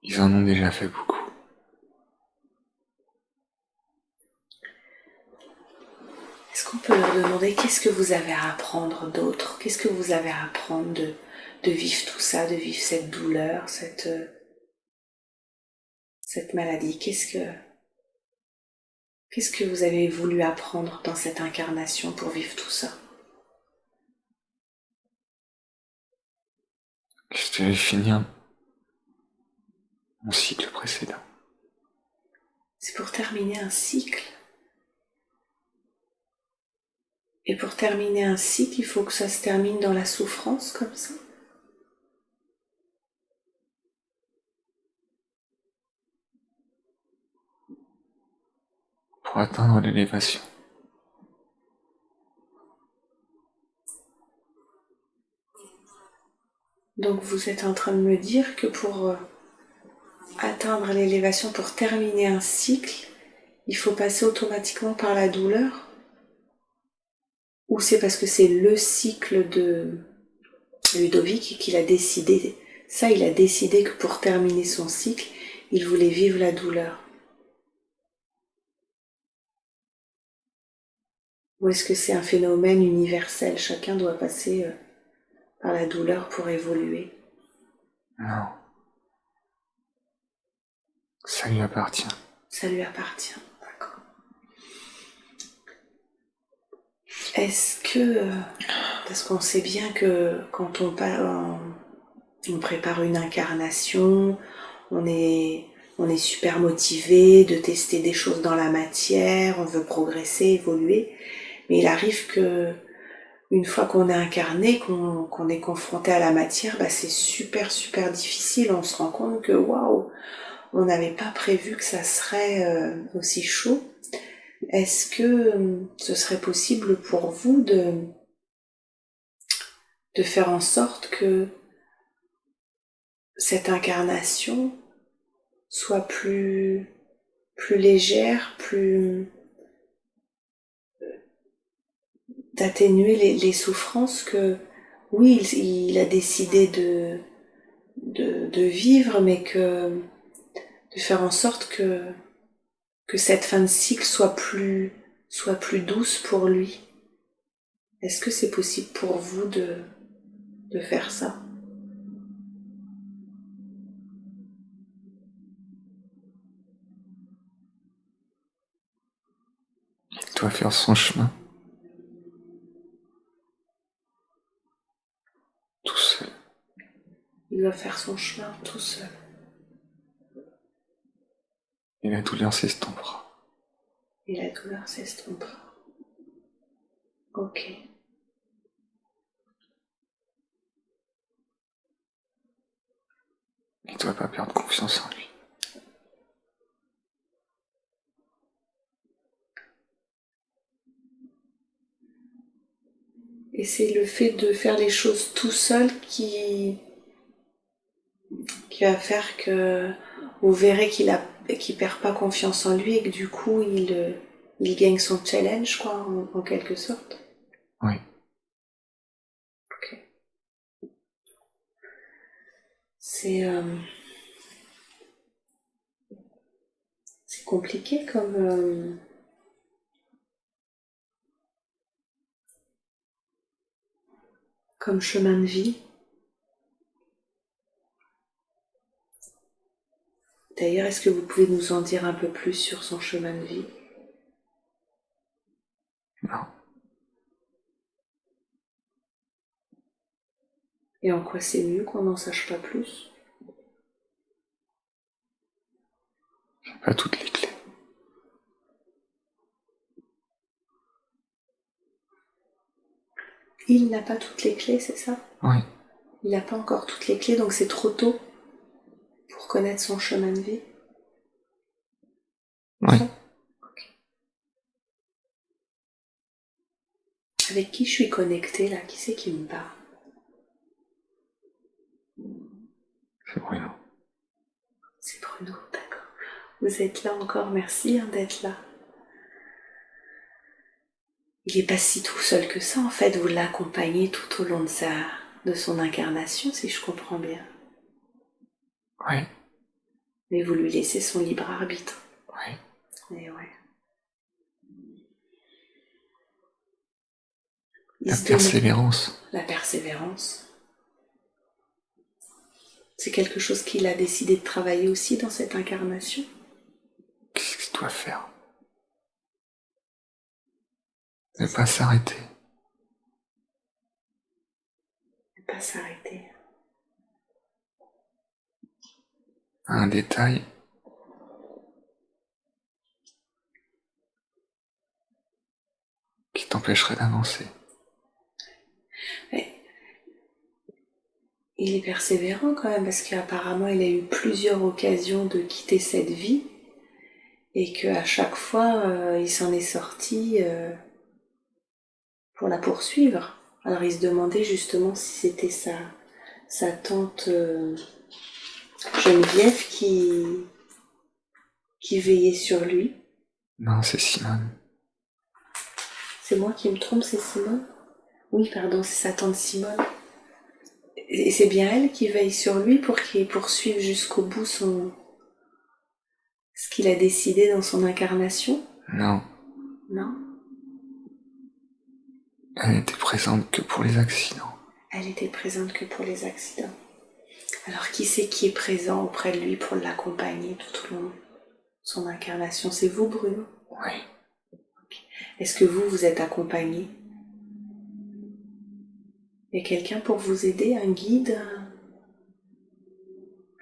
S2: Ils en ont déjà fait beaucoup.
S1: Est-ce qu'on peut leur demander qu'est-ce que vous avez à apprendre d'autre? Qu'est-ce que vous avez à apprendre de vivre tout ça, de vivre cette douleur, cette maladie? Qu'est-ce que vous avez voulu apprendre dans cette incarnation pour vivre tout ça?
S2: Je devais finir mon cycle précédent.
S1: C'est pour terminer un cycle. Et pour terminer un cycle, il faut que ça se termine dans la souffrance comme ça.
S2: Pour atteindre l'élévation.
S1: Donc vous êtes en train de me dire que pour atteindre l'élévation, pour terminer un cycle, il faut passer automatiquement par la douleur? Ou c'est parce que c'est le cycle de Ludovic qu'il a décidé, ça il a décidé que pour terminer son cycle, il voulait vivre la douleur? Ou est-ce que c'est un phénomène universel? Chacun doit passer par la douleur pour évoluer?
S2: Non. Ça lui appartient.
S1: Ça lui appartient, d'accord. Est-ce que, parce qu'on sait bien que quand on prépare une incarnation, on est super motivé de tester des choses dans la matière, on veut progresser, évoluer, mais il arrive que une fois qu'on est incarné, qu'on est confronté à la matière, c'est super super difficile. On se rend compte que waouh, on n'avait pas prévu que ça serait aussi chaud. Est-ce que ce serait possible pour vous de faire en sorte que cette incarnation soit plus légère, d'atténuer les souffrances que, oui, il a décidé de vivre, mais de faire en sorte que cette fin de cycle soit plus douce pour lui? Est-ce que c'est possible pour vous de faire ça?
S2: doit faire son chemin, tout seul.
S1: Il doit faire son chemin tout seul.
S2: Et la douleur s'estompera.
S1: Et la douleur s'estompera. Ok.
S2: Il doit pas perdre confiance en lui.
S1: Et c'est le fait de faire les choses tout seul qui va faire que vous verrez qu'il perd pas confiance en lui et que du coup il gagne son challenge, quoi, en quelque sorte.
S2: Oui.
S1: Ok. C'est compliqué comme chemin de vie. D'ailleurs, est-ce que vous pouvez nous en dire un peu plus sur son chemin de vie?
S2: Non.
S1: Et en quoi c'est mieux qu'on n'en sache pas plus?
S2: J'ai pas toutes les clés.
S1: Il n'a pas toutes les clés, c'est ça?
S2: Oui.
S1: Il n'a pas encore toutes les clés, donc c'est trop tôt pour connaître son chemin de vie.
S2: Oui.
S1: Okay. Avec qui je suis connectée là? Qui c'est qui me parle?
S2: C'est Bruno.
S1: C'est Bruno, d'accord. Vous êtes là encore, merci d'être là. Il n'est pas si tout seul que ça, en fait, vous l'accompagnez tout au long de son incarnation, si je comprends bien.
S2: Oui.
S1: Mais vous lui laissez son libre arbitre.
S2: Oui.
S1: Et ouais.
S2: La persévérance.
S1: La persévérance. C'est quelque chose qu'il a décidé de travailler aussi dans cette incarnation.
S2: Qu'est-ce qu'il doit faire? Ne pas s'arrêter.
S1: Ne pas s'arrêter.
S2: Un détail qui t'empêcherait d'avancer.
S1: Mais il est persévérant quand même parce qu'apparemment il a eu plusieurs occasions de quitter cette vie et qu'à chaque fois il s'en est sorti pour la poursuivre. Alors il se demandait justement si c'était sa tante Geneviève qui veillait sur lui.
S2: Non, c'est Simone.
S1: C'est moi qui me trompe, c'est Simone? Oui, pardon, c'est sa tante Simone. Et c'est bien elle qui veille sur lui pour qu'il poursuive jusqu'au bout ce qu'il a décidé dans son incarnation?
S2: Non.
S1: Non?
S2: Elle n'était présente que pour les accidents.
S1: Elle était présente que pour les accidents. Alors qui c'est qui est présent auprès de lui pour l'accompagner tout au long de son incarnation? C'est vous, Bruno?
S2: Oui.
S1: Okay. Est-ce que vous êtes accompagné? Il y a quelqu'un pour vous aider, un guide?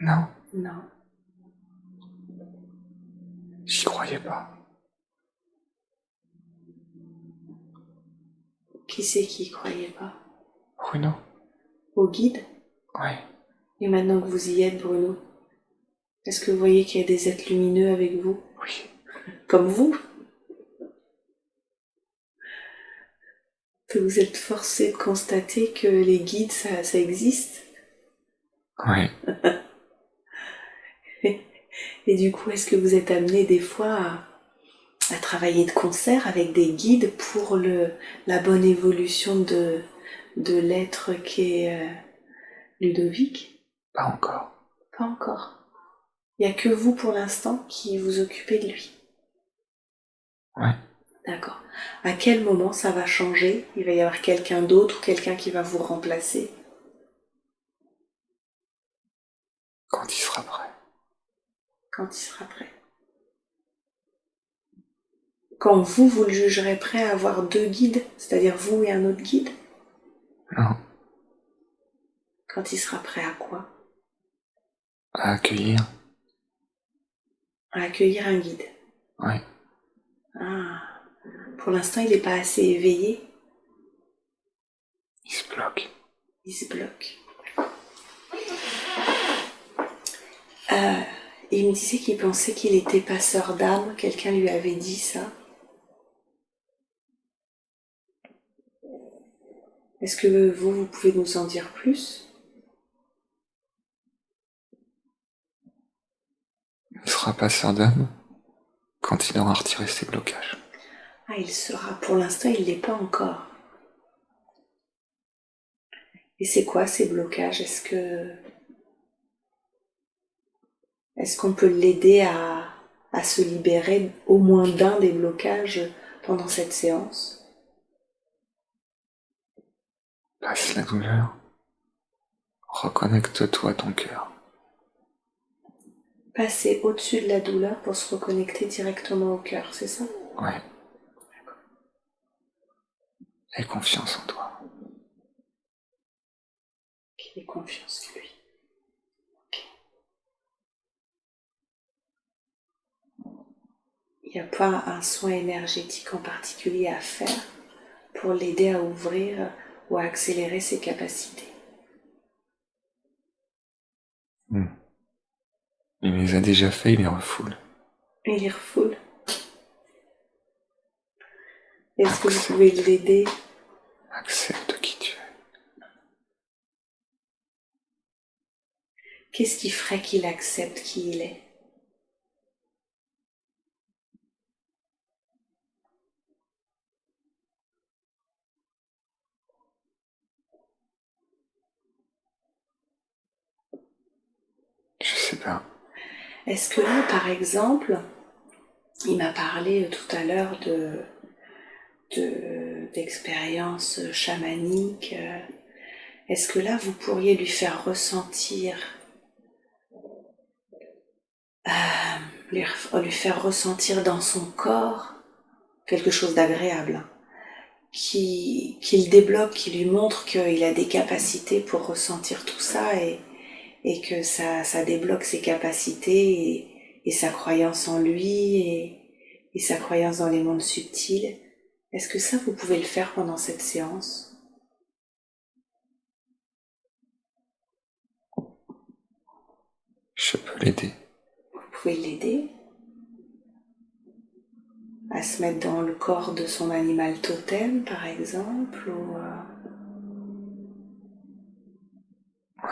S2: Non.
S1: Non.
S2: J'y croyais pas.
S1: Qui c'est qui y croyait pas?
S2: Bruno.
S1: Au guide?
S2: Oui.
S1: Et maintenant que vous y êtes, Bruno, est-ce que vous voyez qu'il y a des êtres lumineux avec vous?
S2: Oui.
S1: Comme vous? Que vous êtes forcé de constater que les guides, ça existe?
S2: Oui.
S1: Et du coup, est-ce que vous êtes amené des fois à travailler de concert avec des guides pour la bonne évolution de l'être qu'est Ludovic?
S2: Pas encore.
S1: Pas encore. Il n'y a que vous pour l'instant qui vous occupez de lui.
S2: Ouais.
S1: D'accord. À quel moment ça va changer? Il va y avoir quelqu'un d'autre ou quelqu'un qui va vous remplacer?
S2: Quand il sera prêt.
S1: Quand il sera prêt. Quand vous le jugerez prêt à avoir deux guides, c'est-à-dire vous et un autre guide?
S2: Non,
S1: Quand il sera prêt à quoi?
S2: à accueillir.
S1: À accueillir un guide.
S2: Ouais,
S1: Ah, pour l'instant, il n'est pas assez éveillé,
S2: il se bloque.
S1: il se bloque. Il me disait qu'il pensait qu'il était passeur d'âme, quelqu'un lui avait dit ça. Est-ce que vous pouvez nous en dire plus?
S2: Il sera passeur d'âme quand il aura retiré ses blocages.
S1: Ah, il sera. Pour l'instant, il ne l'est pas encore. Et c'est quoi ces blocages? Est-ce qu'on peut l'aider à se libérer au moins d'un des blocages pendant cette séance?
S2: Passe la douleur. Reconnecte-toi à ton cœur.
S1: Passer au-dessus de la douleur pour se reconnecter directement au cœur, c'est ça?
S2: Ouais. Aie confiance en toi.
S1: Qu'il ait confiance en lui. Il n'y a pas un soin énergétique en particulier à faire pour l'aider à ouvrir ou à accélérer ses capacités.
S2: Il les a déjà fait, il les refoule.
S1: Il les refoule. Est-ce que vous pouvez l'aider?
S2: Accepte qui tu es.
S1: Qu'est-ce qui ferait qu'il accepte qui il est?
S2: Je sais pas.
S1: Est-ce que là, par exemple, il m'a parlé tout à l'heure d'expériences chamaniques. Est-ce que là, vous pourriez lui faire ressentir, lui faire ressentir dans son corps quelque chose d'agréable, qu'il débloque, qui lui montre qu'il a des capacités pour ressentir tout ça et que ça débloque ses capacités et sa croyance en lui et sa croyance dans les mondes subtils. Est-ce que ça, vous pouvez le faire pendant cette séance?
S2: Je peux l'aider.
S1: Vous pouvez l'aider à se mettre dans le corps de son animal totem, par exemple, ou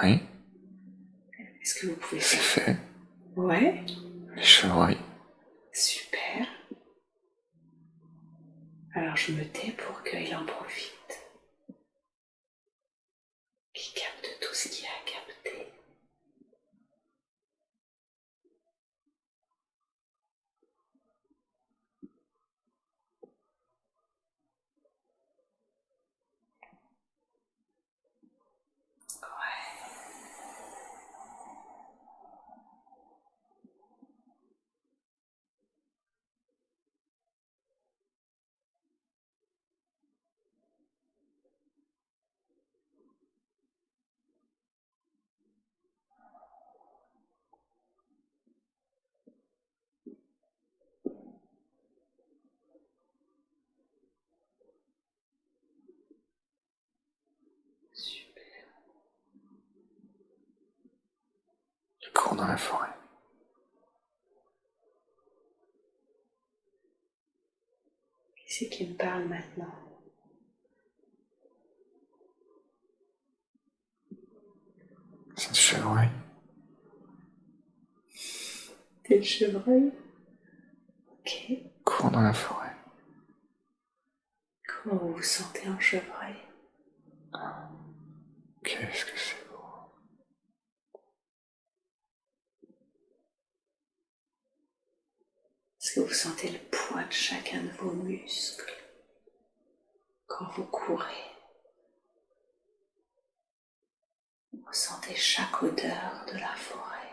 S2: Oui,
S1: est-ce que vous pouvez
S2: c'est
S1: faire?
S2: fait.
S1: Ouais,
S2: Les chevreuils.
S1: super. Alors je me tais pour qu'il en profite, qu'il capte tout ce qu'il a capté. Super.
S2: Il court dans la forêt.
S1: Qui c'est qui me parle maintenant?
S2: C'est le chevreuil.
S1: C'est le chevreuil? Ok.
S2: Court dans la forêt.
S1: Comment vous vous sentez en chevreuil?
S2: Qu'est-ce que c'est beau.
S1: Est-ce que vous sentez le poids de chacun de vos muscles quand vous courez? Vous sentez chaque odeur de la forêt,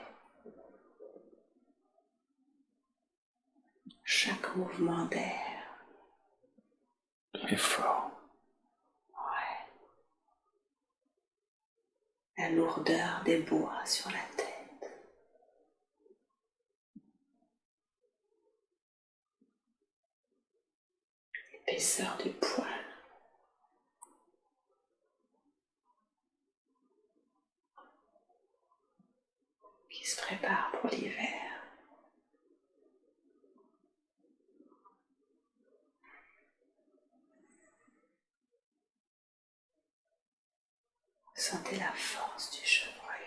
S1: chaque mouvement d'air.
S2: Et fort.
S1: Ouais. La lourdeur des bois sur la tête. L'épaisseur du poil. Qui se prépare pour l'hiver. Sentez la force du chevreuil.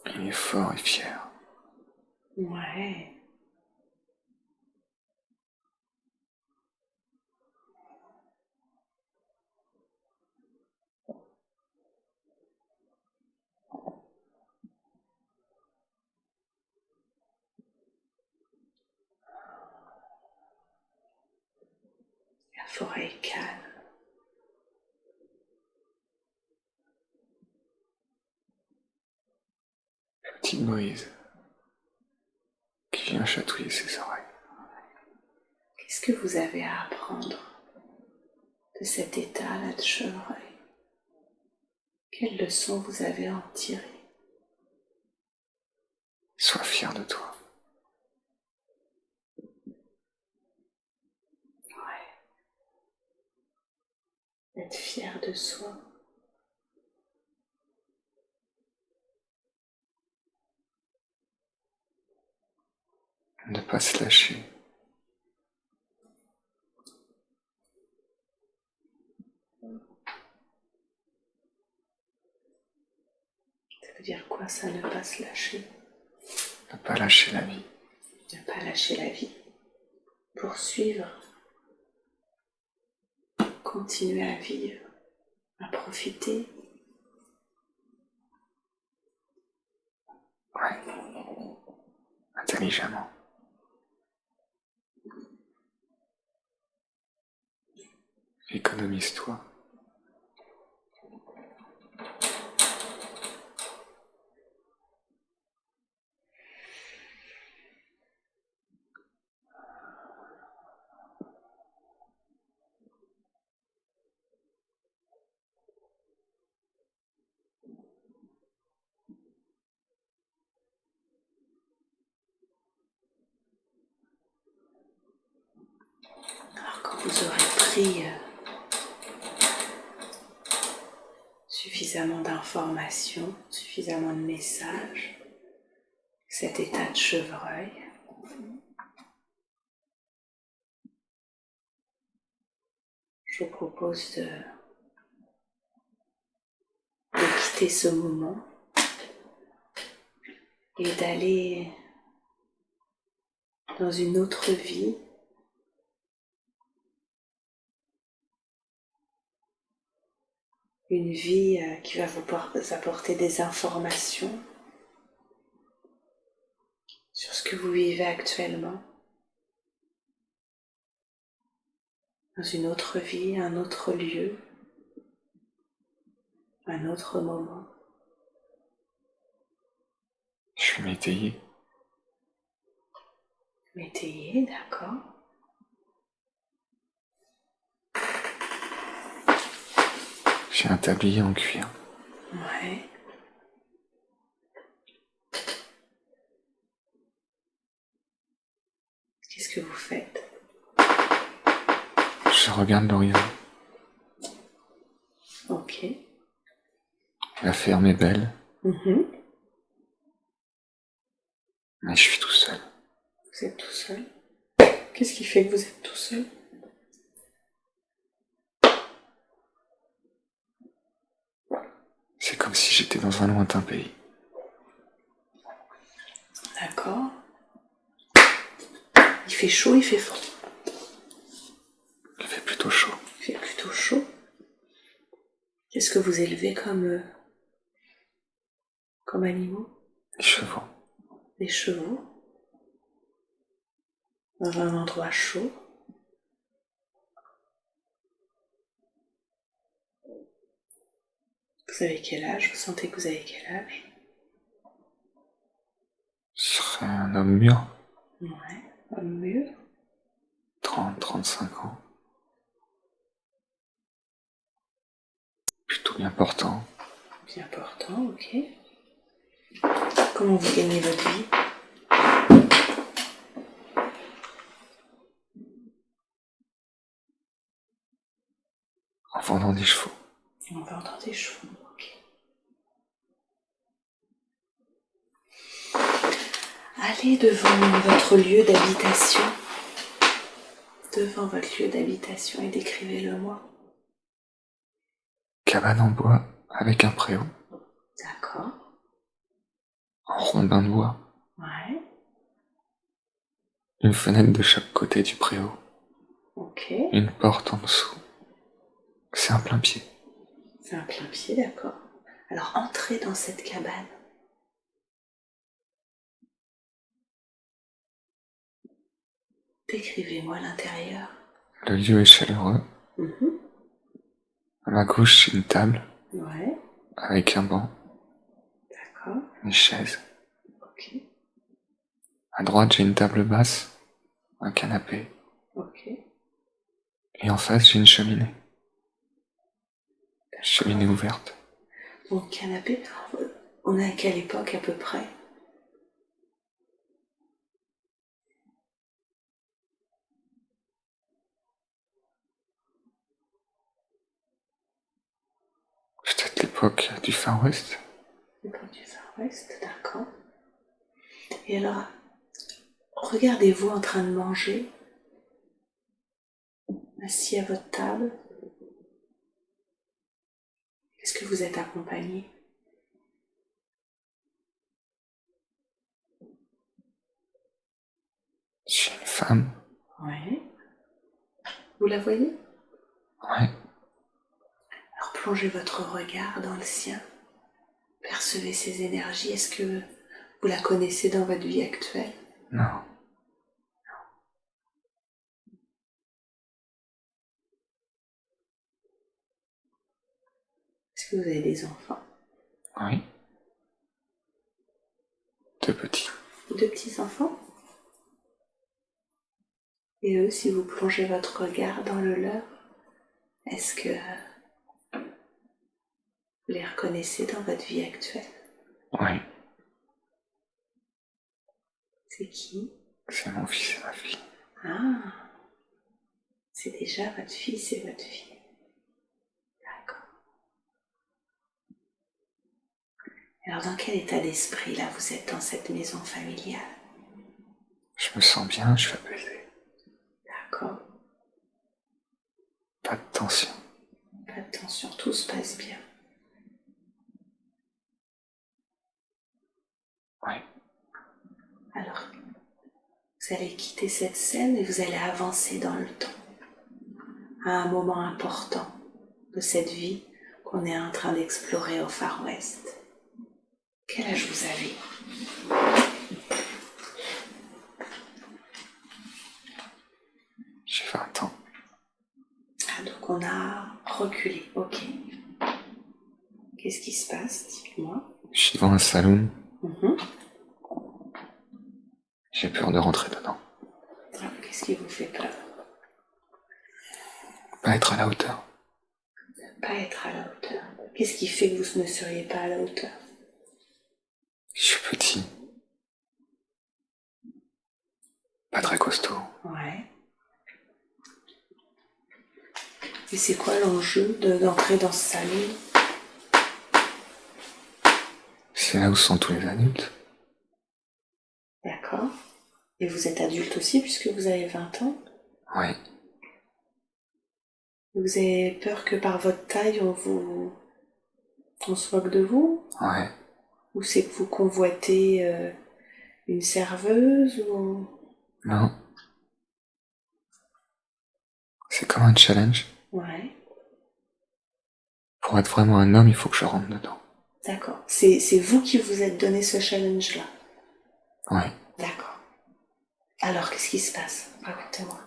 S2: Il est fort et fier.
S1: Ouais. La forêt est calme.
S2: Petite brise qui vient chatouiller ses oreilles.
S1: Qu'est-ce que vous avez à apprendre de cet état-là de chevreuil? Quelles leçons vous avez à en tirer?
S2: Sois fier de toi.
S1: Ouais. Être fier de soi.
S2: Ne pas se lâcher.
S1: Ça veut dire quoi ça, ne pas se lâcher?
S2: Ne pas lâcher la vie.
S1: Ne pas lâcher la vie. Poursuivre. Continuer à vivre. À profiter.
S2: Ouais. Intelligemment. Économise-toi.
S1: Alors quand vous aurez pris suffisamment d'informations, suffisamment de messages, cet état de chevreuil, je vous propose de quitter ce moment et d'aller dans une autre vie, une vie qui va vous apporter des informations sur ce que vous vivez actuellement, dans une autre vie, un autre lieu, un autre moment.
S2: Je suis métayer.
S1: Métayer, d'accord.
S2: J'ai un tablier en cuir.
S1: Ouais. Qu'est-ce que vous faites?
S2: Je regarde l'horizon.
S1: Ok.
S2: La ferme est belle,
S1: Mhm.
S2: mais je suis tout seul.
S1: Vous êtes tout seul? Qu'est-ce qui fait que vous êtes tout seul?
S2: C'est comme si j'étais dans un lointain pays.
S1: D'accord. Il fait chaud, il fait froid.
S2: Il fait plutôt chaud.
S1: Il fait plutôt chaud. Qu'est-ce que vous élevez comme animaux?
S2: Les chevaux.
S1: Des chevaux. Dans un endroit chaud. Vous avez quel âge? Vous sentez que vous avez quel âge?
S2: Un homme mûr,
S1: Ouais, homme mûr.
S2: 30, 35 ans. Plutôt bien portant.
S1: Bien portant, ok. Comment vous gagnez votre vie?
S2: En vendant des chevaux.
S1: En vendant des chevaux, ok. Allez devant votre lieu d'habitation. Devant votre lieu d'habitation et décrivez-le moi.
S2: Cabane en bois avec un préau.
S1: D'accord.
S2: En rondin de bois.
S1: Ouais.
S2: Une fenêtre de chaque côté du préau.
S1: Ok.
S2: Une porte en dessous. C'est un plein pied.
S1: C'est un plein pied, d'accord. Alors entrez dans cette cabane. Décrivez-moi l'intérieur.
S2: Le lieu est chaleureux.
S1: Mhm.
S2: À ma gauche, une table
S1: Ouais,
S2: avec un banc,
S1: d'accord.
S2: une chaise.
S1: Ok,
S2: À droite, j'ai une table basse, un canapé.
S1: ok.
S2: Et en face, j'ai une cheminée. Cheminée ouverte.
S1: Donc canapé, on est à quelle époque à peu près?
S2: Peut-être l'époque du Far West.
S1: L'époque du Far West, d'accord. Et alors, regardez-vous en train de manger, assis à votre table. Est-ce que vous êtes accompagné?
S2: J'ai une femme.
S1: Ouais. Vous la voyez?
S2: Ouais.
S1: Alors plongez votre regard dans le sien. Percevez ses énergies. Est-ce que vous la connaissez dans votre vie actuelle?
S2: Non.
S1: Est-ce que vous avez des enfants?
S2: Oui. Deux petits.
S1: Deux petits-enfants? Et eux, si vous plongez votre regard dans le leur, est-ce que vous les reconnaissez dans votre vie actuelle?
S2: Oui.
S1: C'est qui?
S2: C'est mon fils et ma fille.
S1: Ah, c'est déjà votre fils et votre fille. D'accord. Alors dans quel état d'esprit là vous êtes dans cette maison familiale?
S2: Je me sens bien, je suis apaisé.
S1: D'accord.
S2: Pas de tension.
S1: Pas de tension, tout se passe bien.
S2: Oui.
S1: Alors, vous allez quitter cette scène et vous allez avancer dans le temps, à un moment important de cette vie qu'on est en train d'explorer au Far West. Quel âge vous avez?
S2: J'ai 20 ans.
S1: Ah, donc on a reculé, ok. Qu'est-ce qui se passe? Dites-moi.
S2: Je suis devant un saloon.
S1: Mhm.
S2: J'ai peur de rentrer dedans.
S1: Ah, qu'est-ce qui vous fait peur?
S2: Pas être à la hauteur.
S1: Pas être à la hauteur. Qu'est-ce qui fait que vous ne seriez pas à la hauteur?
S2: Je suis petit. Pas très costaud.
S1: Ouais. Et c'est quoi l'enjeu d'entrer dans ce salon?
S2: C'est là où sont tous les adultes.
S1: D'accord. Et vous êtes adulte aussi puisque vous avez 20 ans?
S2: Oui.
S1: Vous avez peur que par votre taille on se moque de vous?
S2: Ouais.
S1: Ou c'est que vous convoitez une serveuse ou...
S2: Non. C'est comme un challenge.
S1: Ouais,
S2: Pour être vraiment un homme, il faut que je rentre dedans.
S1: d'accord. C'est vous qui vous êtes donné ce challenge-là?
S2: Ouais.
S1: D'accord. Alors, qu'est-ce qui se passe? Racontez-moi.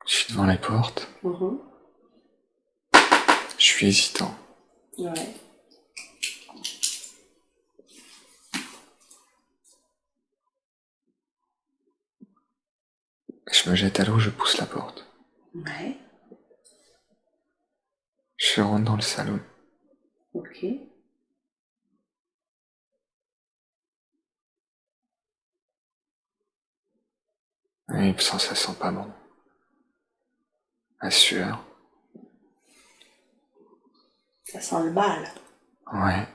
S2: Je suis devant les portes.
S1: Mhm.
S2: Je suis hésitant.
S1: Ouais.
S2: Je me jette à l'eau, je pousse la porte.
S1: Ouais.
S2: Je rentre dans le salon.
S1: Ok.
S2: Et ça sent pas bon. La sueur.
S1: Ça sent le mal.
S2: Ouais.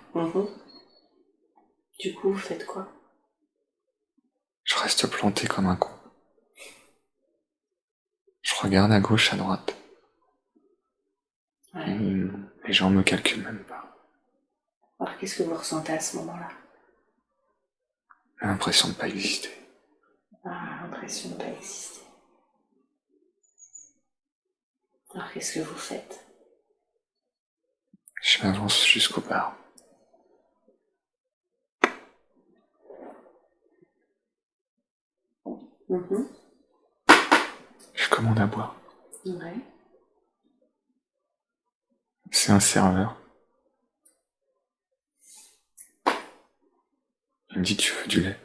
S1: Du coup, vous faites quoi?
S2: Je reste planté comme un con. Je regarde à gauche, à droite.
S1: Ouais.
S2: Les gens me calculent même pas.
S1: Alors, qu'est-ce que vous ressentez à ce moment-là?
S2: L'impression de pas exister.
S1: Ah, l'impression de ne pas exister. Alors, qu'est-ce que vous faites?
S2: Je m'avance jusqu'au bar. Je commande à boire.
S1: Ouais.
S2: C'est un serveur. Il me dit, tu veux du lait?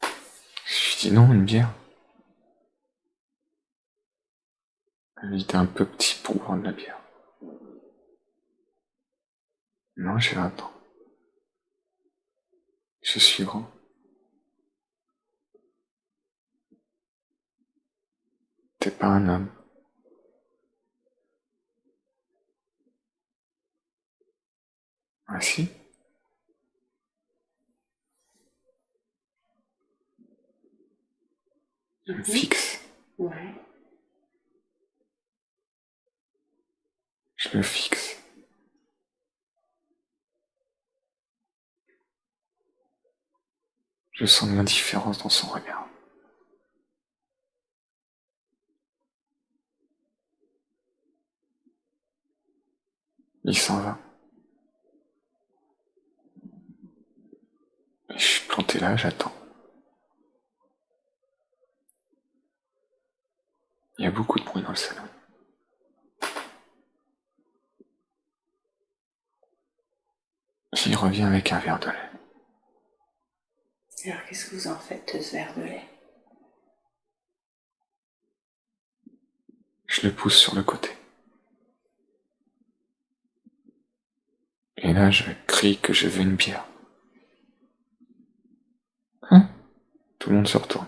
S2: Je lui dis non, une bière. Il me dit, t'es un peu petit pour boire de la bière. Non, j'ai 20 ans. Je suis grand. T'es pas un homme. Ah si? Je me fixe.
S1: Ouais.
S2: Je le fixe. Je sens de l'indifférence dans son regard. Il s'en va. Et je suis planté là, j'attends. Il y a beaucoup de bruit dans le salon. Il revient avec un verre de lait.
S1: Alors, qu'est-ce que vous en faites de ce verre de lait?
S2: Je le pousse sur le côté. Et là, je crie que je veux une bière. Hein? Tout le monde se retourne.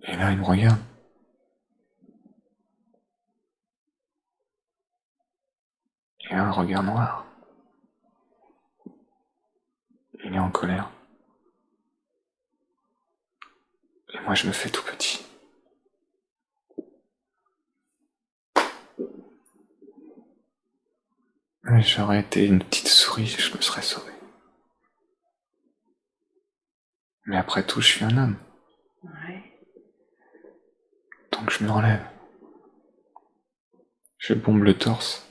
S2: Et là, il me regarde. Il a un regard noir. Il est en colère. Et moi, je me fais tout petit. J'aurais été une petite souris, je me serais sauvé. Mais après tout, je suis un homme.
S1: Ouais.
S2: Donc je me relève. Je bombe le torse.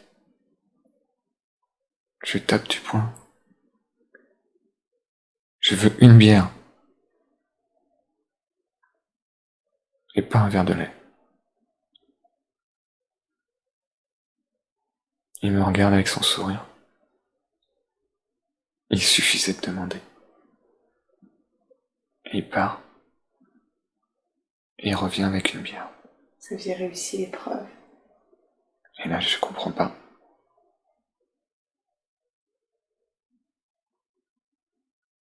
S2: Je tape du poing. Je veux une bière. Et pas un verre de lait. Il me regarde avec son sourire. Il suffisait de demander. Et il part. Et il revient avec une bière.
S1: Vous aviez réussi l'épreuve.
S2: Et là, je comprends pas.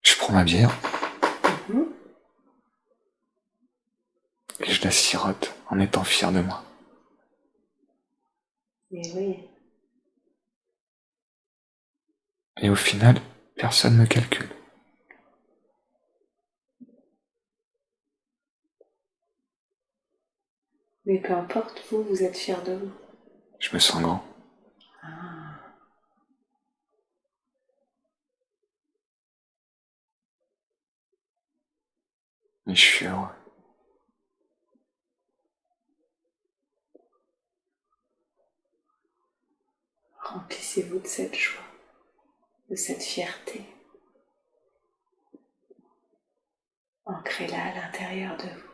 S2: Je prends ma bière et je la sirote en étant fier de moi.
S1: Mais oui.
S2: Et au final, personne me calcule.
S1: Mais peu importe, vous, vous êtes fier de vous.
S2: Je me sens grand.
S1: Ah.
S2: Mais je suis heureux.
S1: Remplissez-vous de cette joie, de cette fierté. Ancrez-la à l'intérieur de vous.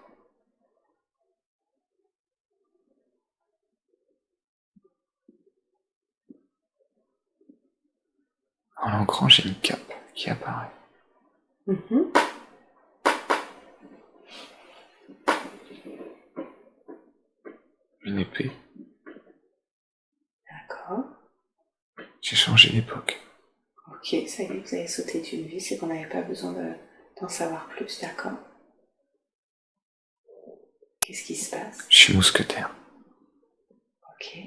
S2: En grand, j'ai une cape qui apparaît.
S1: Mhm.
S2: Une épée.
S1: D'accord.
S2: J'ai changé d'époque.
S1: Ok, ça y est, vous avez sauté d'une vie, c'est qu'on n'avait pas besoin d'en savoir plus, d'accord. Qu'est-ce qui se passe?
S2: Je suis mousquetaire.
S1: Ok.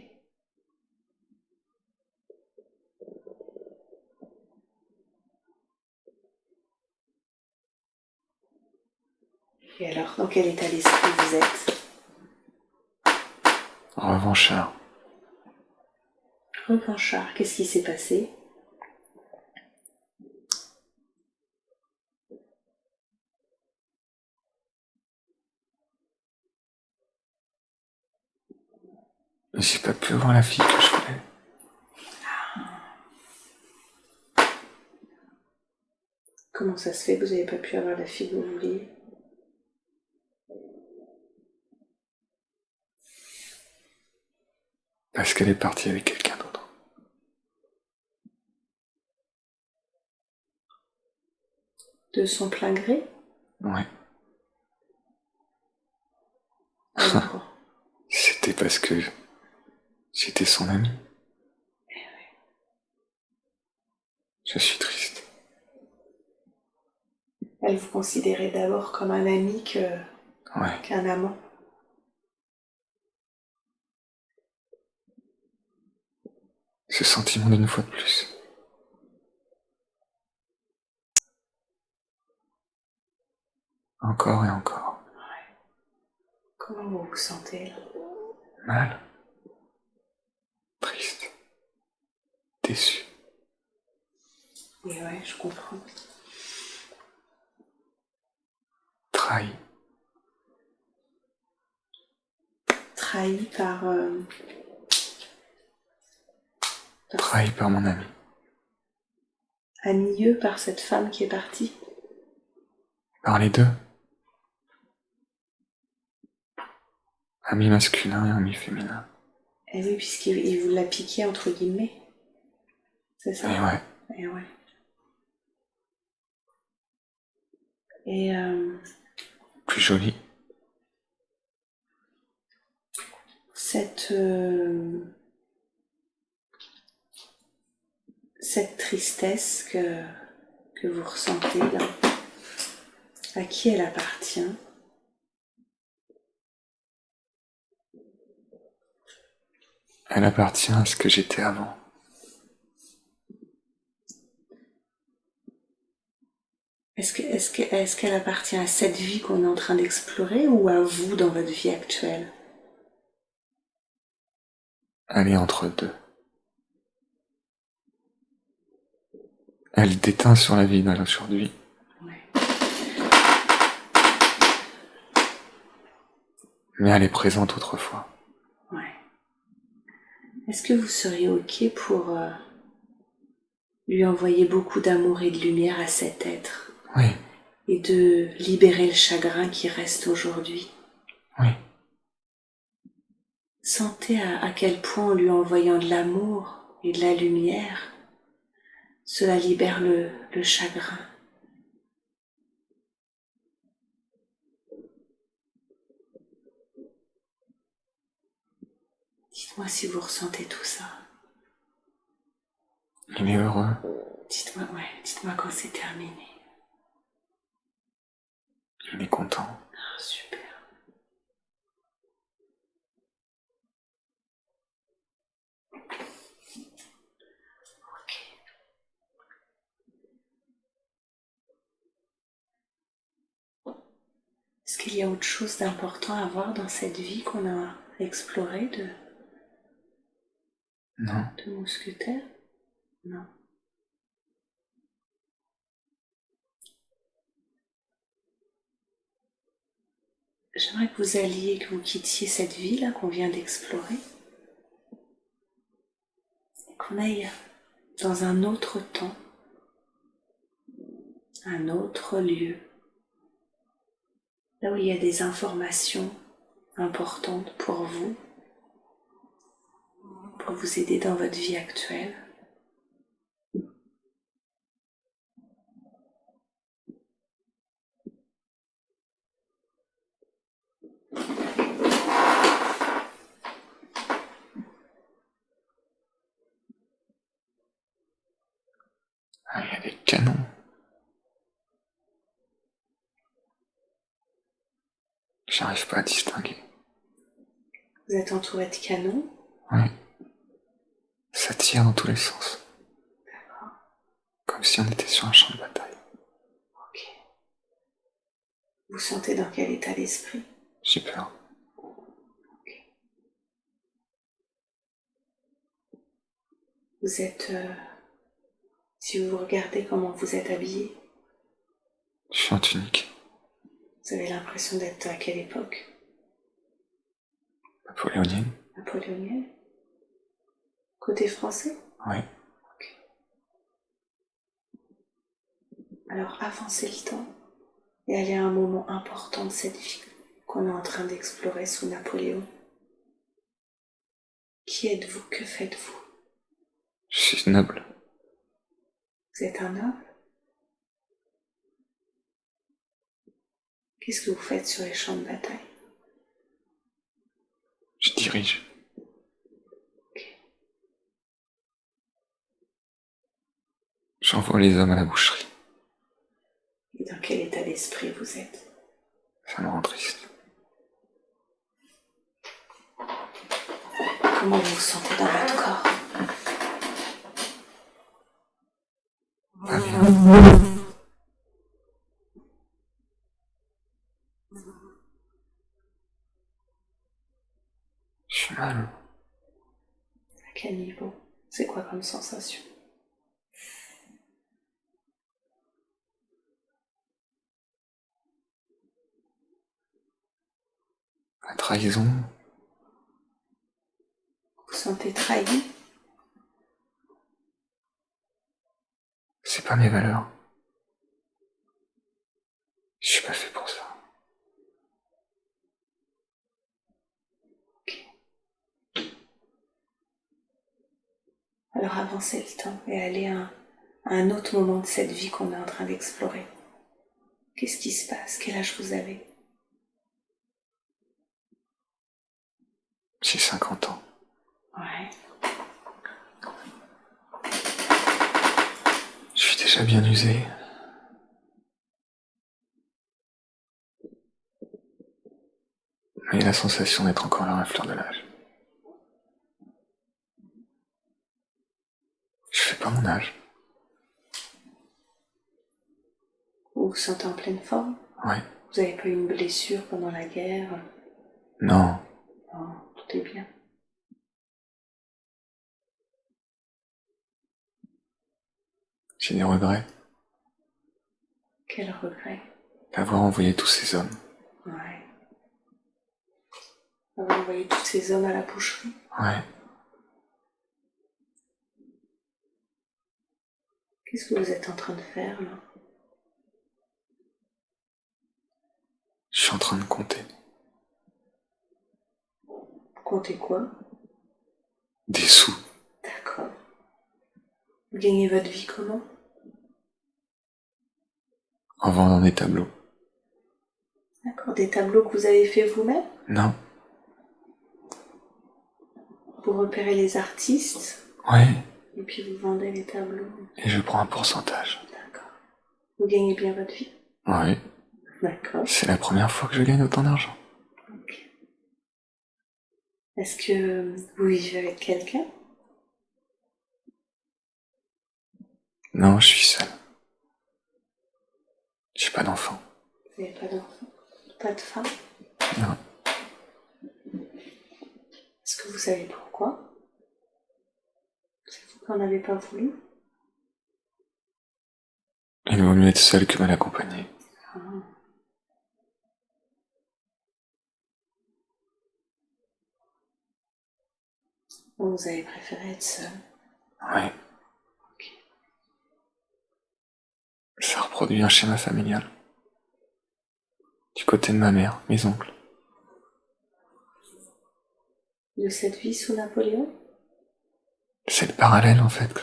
S1: Et alors, dans quel état d'esprit vous êtes?
S2: Revanchard.
S1: Revanchard, qu'est-ce qui s'est passé?
S2: J'ai pas pu avoir la fille que je voulais.
S1: Comment ça se fait que vous n'avez pas pu avoir la fille que vous vouliez?
S2: Parce qu'elle est partie avec quelqu'un d'autre.
S1: De son plein gré?
S2: Ouais.
S1: Alors,
S2: C'était parce que j'étais son ami. Je suis triste.
S1: elle vous considérait d'abord comme un ami
S2: Ouais.
S1: qu'un amant.
S2: Ce sentiment d'une fois de plus. Encore et encore.
S1: Comment vous vous sentez là?
S2: Mal. Triste. Déçu.
S1: Et ouais, je comprends.
S2: Trahi.
S1: Trahi par
S2: Trahi par mon ami.
S1: amieux par cette femme qui est partie.
S2: Par les deux. Ami masculin et ami féminin.
S1: Et oui, puisqu'il vous l'a piqué entre guillemets. C'est ça?
S2: Et ouais.
S1: Et ouais. Et
S2: Plus joli.
S1: cette tristesse que vous ressentez là, à qui elle appartient?
S2: Elle appartient à ce que j'étais avant.
S1: Est-ce qu'elle appartient à cette vie qu'on est en train d'explorer ou à vous dans votre vie actuelle?
S2: Elle est entre deux. Elle déteint sur la vie d'aujourd'hui.
S1: Ouais.
S2: Mais elle est présente autrefois.
S1: Ouais. Est-ce que vous seriez OK pour lui envoyer beaucoup d'amour et de lumière à cet être?
S2: Oui.
S1: Et de libérer le chagrin qui reste aujourd'hui?
S2: Oui.
S1: Sentez à quel point en lui envoyant de l'amour et de la lumière, cela libère le chagrin. Dites-moi si vous ressentez tout ça.
S2: Il est heureux.
S1: Dites-moi quand c'est terminé.
S2: Il est content.
S1: Ah, super. Ok. Est-ce qu'il y a autre chose d'important à voir dans cette vie qu'on a explorée
S2: Non.
S1: de mousquetaire? Non. J'aimerais que vous alliez, que vous quittiez cette vie-là qu'on vient d'explorer, et qu'on aille dans un autre temps, un autre lieu, là où il y a des informations importantes pour vous aider dans votre vie actuelle.
S2: Ah, il y a des canons. J'arrive pas à distinguer.
S1: Vous êtes entouré de canons.
S2: Oui. Ça tire dans tous les sens.
S1: D'accord.
S2: Comme si on était sur un champ de bataille.
S1: Ok. Vous sentez dans quel état d'esprit?
S2: J'ai peur.
S1: Vous êtes... si vous regardez comment vous êtes habillé,
S2: Je suis en tunique.
S1: vous avez l'impression d'être à quelle époque?
S2: Napoléonienne.
S1: Napoléonienne? Côté français?
S2: Oui.
S1: Ok. Alors avancez le temps et allez à un moment important de cette vie qu'on est en train d'explorer sous Napoléon. Qui êtes-vous? Que faites-vous?
S2: Je suis noble.
S1: Vous êtes un homme? Qu'est-ce que vous faites sur les champs de bataille?
S2: Je dirige.
S1: Ok.
S2: J'envoie les hommes à la boucherie.
S1: Et dans quel état d'esprit vous êtes?
S2: Ça me rend triste.
S1: Comment vous vous sentez dans votre corps?
S2: Pas bien. Je suis mal.
S1: À quel niveau? C'est quoi comme sensation?
S2: La trahison.
S1: Vous sentez trahi?
S2: C'est pas mes valeurs. Je suis pas fait pour ça.
S1: Ok. Alors avancez le temps et allez à un autre moment de cette vie qu'on est en train d'explorer. Qu'est-ce qui se passe? Quel âge vous avez?
S2: J'ai 50 ans.
S1: Ouais.
S2: Je suis déjà bien usé. Mais la sensation d'être encore à la fleur de l'âge. Je fais pas mon âge.
S1: Vous vous sentez en pleine forme?
S2: Ouais.
S1: Vous n'avez pas eu une blessure pendant la guerre?
S2: Non.
S1: Non, tout est bien.
S2: J'ai des regrets
S1: Quel regret.
S2: d'avoir envoyé tous ces hommes.
S1: Ouais. Avoir envoyé tous ces hommes à la boucherie.
S2: Ouais.
S1: Qu'est-ce que vous êtes en train de faire là?
S2: Je suis en train de compter.
S1: Comptez quoi?
S2: Des sous.
S1: D'accord. Vous gagnez votre vie comment?
S2: En vendant des tableaux.
S1: D'accord. Des tableaux que vous avez fait vous-même?
S2: Non.
S1: Vous repérez les artistes
S2: Ouais.
S1: et puis vous vendez les tableaux.
S2: Et je prends un pourcentage.
S1: D'accord. Vous gagnez bien votre vie?
S2: Ouais.
S1: D'accord.
S2: C'est la première fois que je gagne autant d'argent.
S1: Ok. Est-ce que vous vivez avec quelqu'un?
S2: Non, je suis seul. J'ai pas d'enfant.
S1: Vous n'avez pas d'enfant? Pas de femme?
S2: Non.
S1: Est-ce que vous savez pourquoi? C'est vous qui n'en avez pas voulu?
S2: Il vaut mieux être seul que mal accompagné.
S1: Ah. Donc vous avez préféré être seul?
S2: Ouais.
S1: Ok.
S2: Ça reproduit un schéma familial. Du côté de ma mère, mes oncles.
S1: De cette vie sous Napoléon?
S2: C'est le parallèle en fait.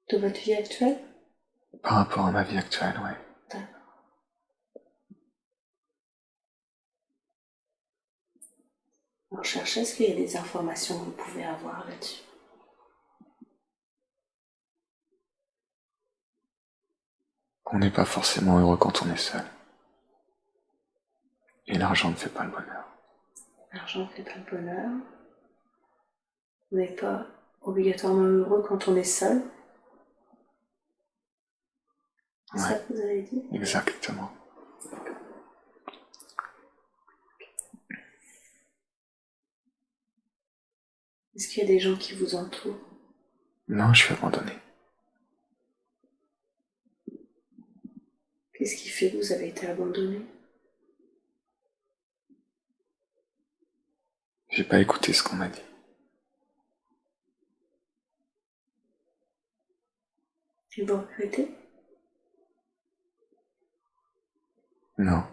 S1: De votre vie actuelle?
S2: Par rapport à ma vie actuelle, ouais.
S1: D'accord. Alors cherchez, est-ce qu'il y a des informations que vous pouvez avoir là-dessus?
S2: qu'on n'est pas forcément heureux quand on est seul. Et l'argent ne fait pas le bonheur.
S1: L'argent ne fait pas le bonheur. On n'est pas obligatoirement heureux quand on est seul. C'est ça que vous avez dit?
S2: Exactement.
S1: Est-ce qu'il y a des gens qui vous entourent?
S2: Non, je suis abandonné.
S1: Qu'est-ce qui fait que vous avez été abandonné?
S2: J'ai pas écouté ce qu'on m'a dit.
S1: Et vous regrettez?
S2: Non.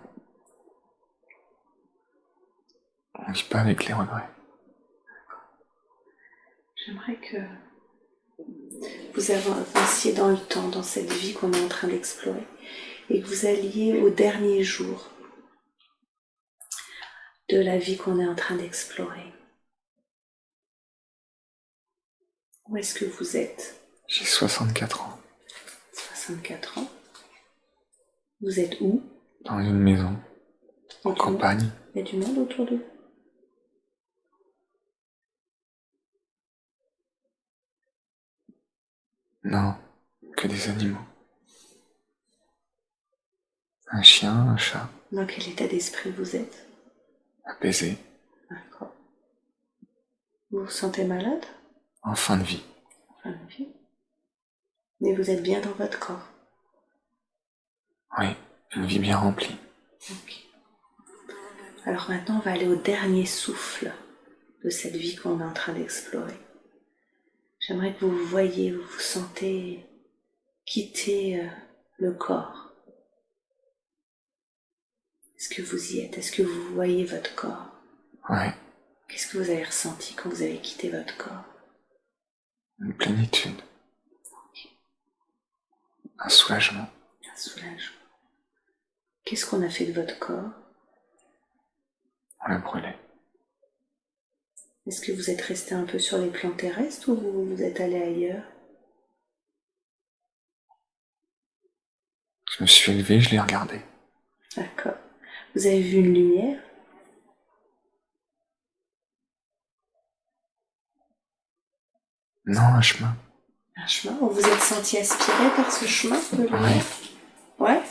S2: On vit pas avec les regrets.
S1: J'aimerais que vous avanciez dans le temps, dans cette vie qu'on est en train d'explorer, et que vous alliez au dernier jour de la vie qu'on est en train d'explorer. Où est-ce que vous êtes?
S2: J'ai 64 ans.
S1: 64 ans. Vous êtes où?
S2: Dans une maison. En campagne.
S1: Il y a du monde autour de vous?
S2: Non, que des animaux. Un chien, un chat.
S1: Dans quel état d'esprit vous êtes?
S2: Apaisé.
S1: D'accord. Vous vous sentez malade?
S2: En fin de vie.
S1: En fin de vie. Mais vous êtes bien dans votre corps?
S2: Oui, une vie bien remplie.
S1: Ok. Alors maintenant, on va aller au dernier souffle de cette vie qu'on est en train d'explorer. J'aimerais que vous voyez, vous vous sentez quitter le corps. Est-ce que vous y êtes? Est-ce que vous voyez votre corps?
S2: Ouais,
S1: Qu'est-ce que vous avez ressenti quand vous avez quitté votre corps?
S2: une plénitude. Un soulagement.
S1: Un soulagement. Qu'est-ce qu'on a fait de votre corps?
S2: On l'a brûlé.
S1: Est-ce que vous êtes resté un peu sur les plans terrestres ou vous êtes allé ailleurs?
S2: Je me suis élevé, je l'ai regardé.
S1: D'accord. Vous avez vu une lumière?
S2: Non, un chemin.
S1: Un chemin? Vous vous êtes senti aspiré par ce chemin de lumière? Ouais.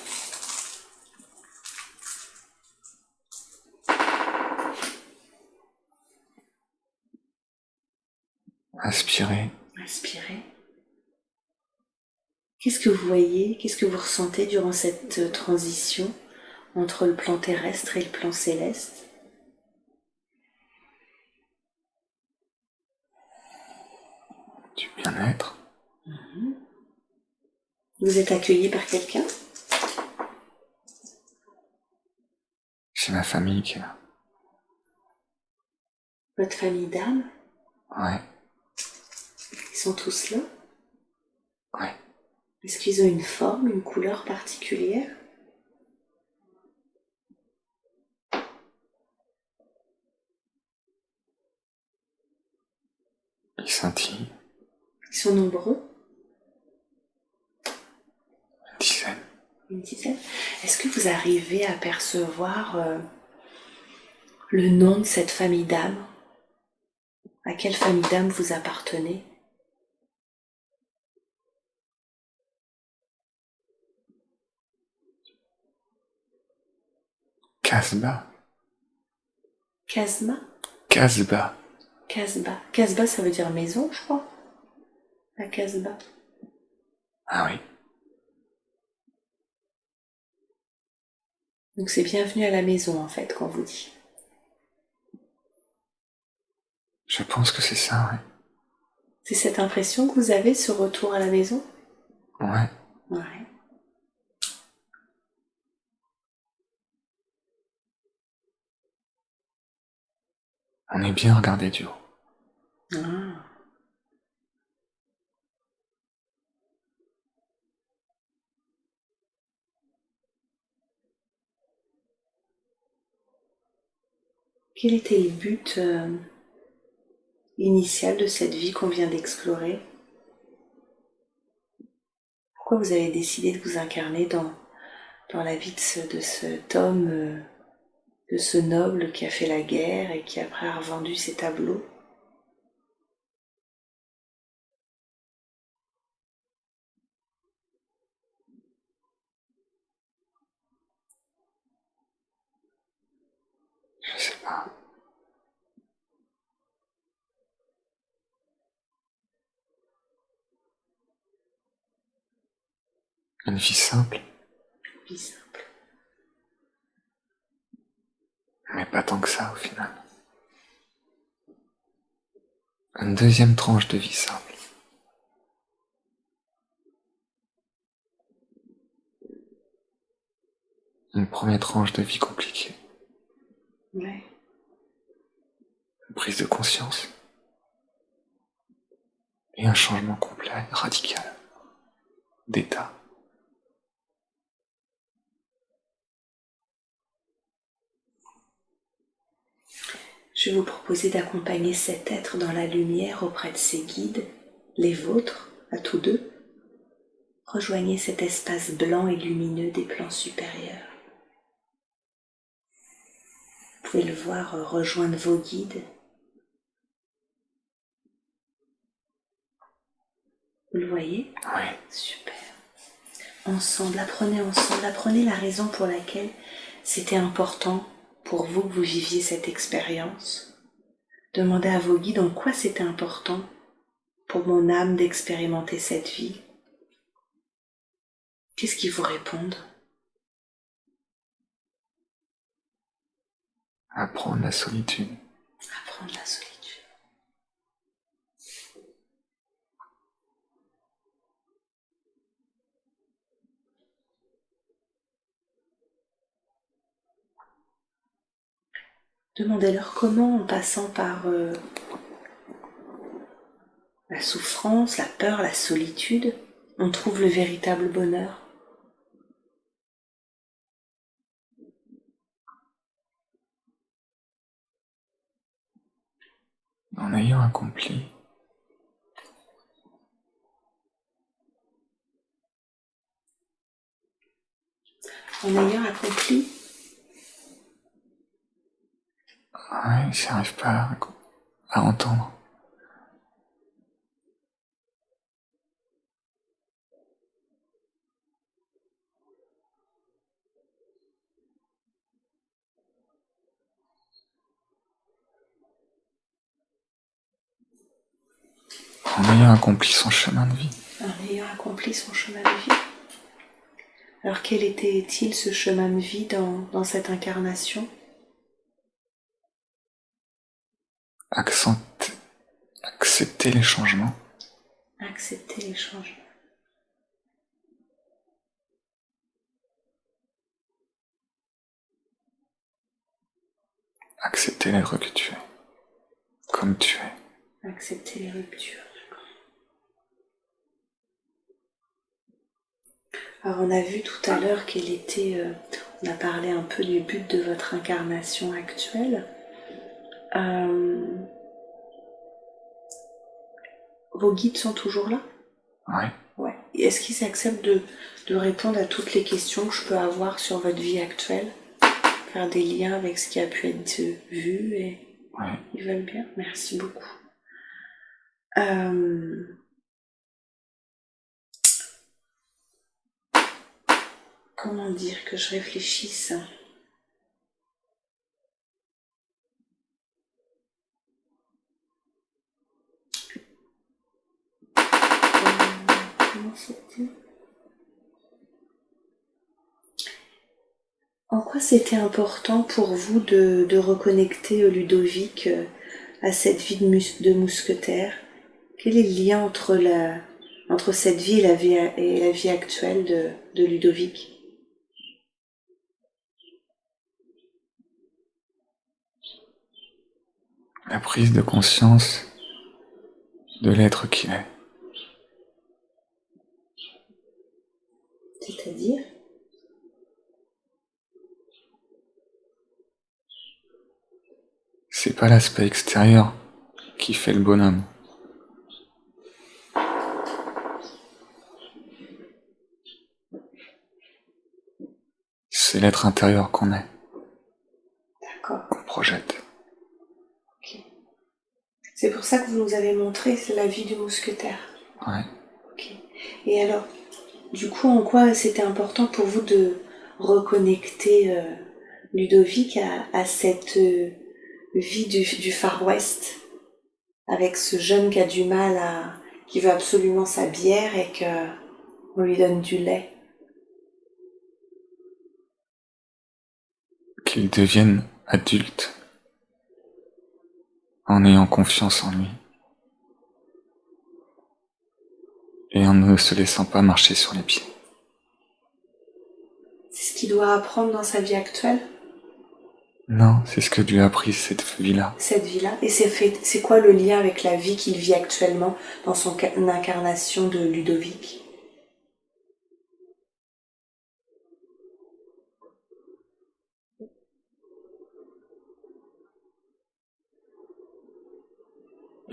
S2: Aspirer.
S1: Inspirez. Qu'est-ce que vous voyez? Qu'est-ce que vous ressentez durant cette transition entre le plan terrestre et le plan céleste?
S2: Du bien-être.
S1: Vous êtes accueilli par quelqu'un?
S2: C'est ma famille qui est là.
S1: Votre famille d'âme?
S2: Ouais,
S1: Ils sont tous là?
S2: ouais.
S1: Est-ce qu'ils ont une forme, une couleur particulière?
S2: Ils scintillent.
S1: Ils sont nombreux?
S2: Une dizaine.
S1: Une dizaine? Est-ce que vous arrivez à percevoir le nom de cette famille d'âme? À quelle famille d'âme vous appartenez?
S2: Casbah.
S1: Casma?
S2: Casbah.
S1: Casbah. Casbah, ça veut dire maison, je crois. La Casbah.
S2: Ah oui.
S1: Donc c'est bienvenue à la maison, en fait, qu'on vous dit.
S2: Je pense que c'est ça, ouais.
S1: C'est cette impression que vous avez, ce retour à la maison?
S2: Ouais.
S1: Ouais.
S2: On est bien regardé du haut.
S1: Ah. Quel était le but initial de cette vie qu'on vient d'explorer? Pourquoi vous avez décidé de vous incarner dans la vie de cet homme, de ce noble qui a fait la guerre et qui après a revendu ses tableaux?
S2: Je sais pas. Une vie simple,
S1: Vie simple.
S2: mais pas tant que ça au final. Une deuxième tranche de vie simple. Une première tranche de vie compliquée.
S1: Ouais.
S2: Une prise de conscience. Et un changement complet, radical, d'état.
S1: Je vais vous proposer d'accompagner cet être dans la lumière auprès de ses guides, les vôtres, à tous deux. Rejoignez cet espace blanc et lumineux des plans supérieurs. Vous pouvez le voir rejoindre vos guides. Vous le voyez?
S2: Oui.
S1: Super. Ensemble, apprenez la raison pour laquelle c'était important pour vous que vous viviez cette expérience. Demandez à vos guides en quoi c'était important pour mon âme d'expérimenter cette vie. Qu'est-ce qu'ils vous répondent?
S2: Apprendre la solitude.
S1: Apprendre la solitude. Demandez-leur comment, en passant par la souffrance, la peur, la solitude, on trouve le véritable bonheur.
S2: En ayant accompli
S1: En ayant accompli,
S2: ouais, j'arrive pas à entendre. En ayant accompli son chemin de vie.
S1: en ayant accompli son chemin de vie. Alors quel était-il ce chemin de vie dans cette incarnation?
S2: Accepter les changements.
S1: Accepter les changements.
S2: Accepter les ruptures. Comme tu es.
S1: Accepter les ruptures. Alors on a vu tout à l'heure on a parlé un peu du but de votre incarnation actuelle. Vos guides sont toujours là?
S2: Oui.
S1: Ouais. Est-ce qu'ils acceptent de répondre à toutes les questions que je peux avoir sur votre vie actuelle? Faire des liens avec ce qui a pu être vu et
S2: Oui.
S1: ils veulent bien? Merci beaucoup. Comment dire que je réfléchisse? Comment c'était? En quoi c'était important pour vous de reconnecter Ludovic à cette vie de mousquetaire? Quel est le lien entre cette vie et la vie actuelle de Ludovic?
S2: La prise de conscience de l'être qu'il est.
S1: C'est-à-dire?
S2: C'est pas l'aspect extérieur qui fait le bonhomme. C'est l'être intérieur qu'on est,
S1: D'accord.
S2: qu'on projette.
S1: Ok. C'est pour ça que vous nous avez montré la vie du mousquetaire.
S2: Ouais.
S1: Ok. Et alors, du coup, en quoi c'était important pour vous de reconnecter Ludovic à cette vie du Far West, avec ce jeune qui a du mal qui veut absolument sa bière et qu'on lui donne du lait?
S2: Qu'il devienne adulte en ayant confiance en lui et en ne se laissant pas marcher sur les pieds.
S1: C'est ce qu'il doit apprendre dans sa vie actuelle?
S2: Non, c'est ce que lui a appris cette vie-là.
S1: Cette vie-là. Et c'est quoi le lien avec la vie qu'il vit actuellement dans son incarnation de Ludovic?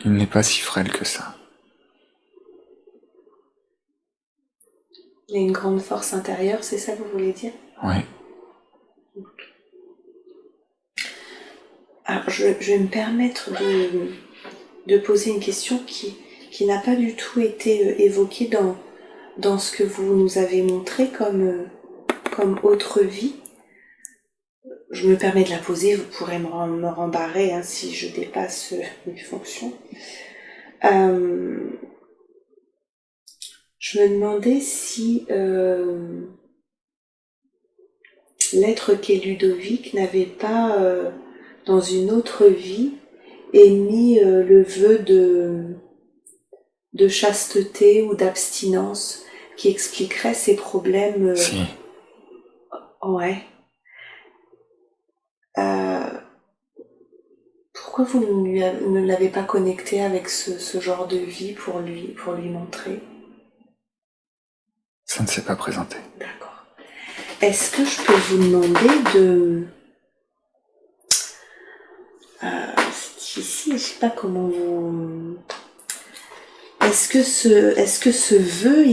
S2: Il n'est pas si frêle que ça.
S1: Il a une grande force intérieure, c'est ça que vous voulez dire?
S2: Ouais.
S1: Alors, je vais me permettre de poser une question qui n'a pas du tout été évoquée dans ce que vous nous avez montré comme autre vie. Je me permets de la poser, vous pourrez me rembarrer hein, si je dépasse mes fonctions. Je me demandais si l'être qu'est Ludovic n'avait pas, dans une autre vie, émis le vœu de chasteté ou d'abstinence qui expliquerait ces problèmes.
S2: Si.
S1: Ouais. Pourquoi vous ne l'avez pas connecté avec ce genre de vie pour lui montrer?
S2: Ça ne s'est pas présenté.
S1: D'accord. Est-ce que je peux vous demander de... c'est difficile, je sais pas comment vous... Est-ce que ce vœu,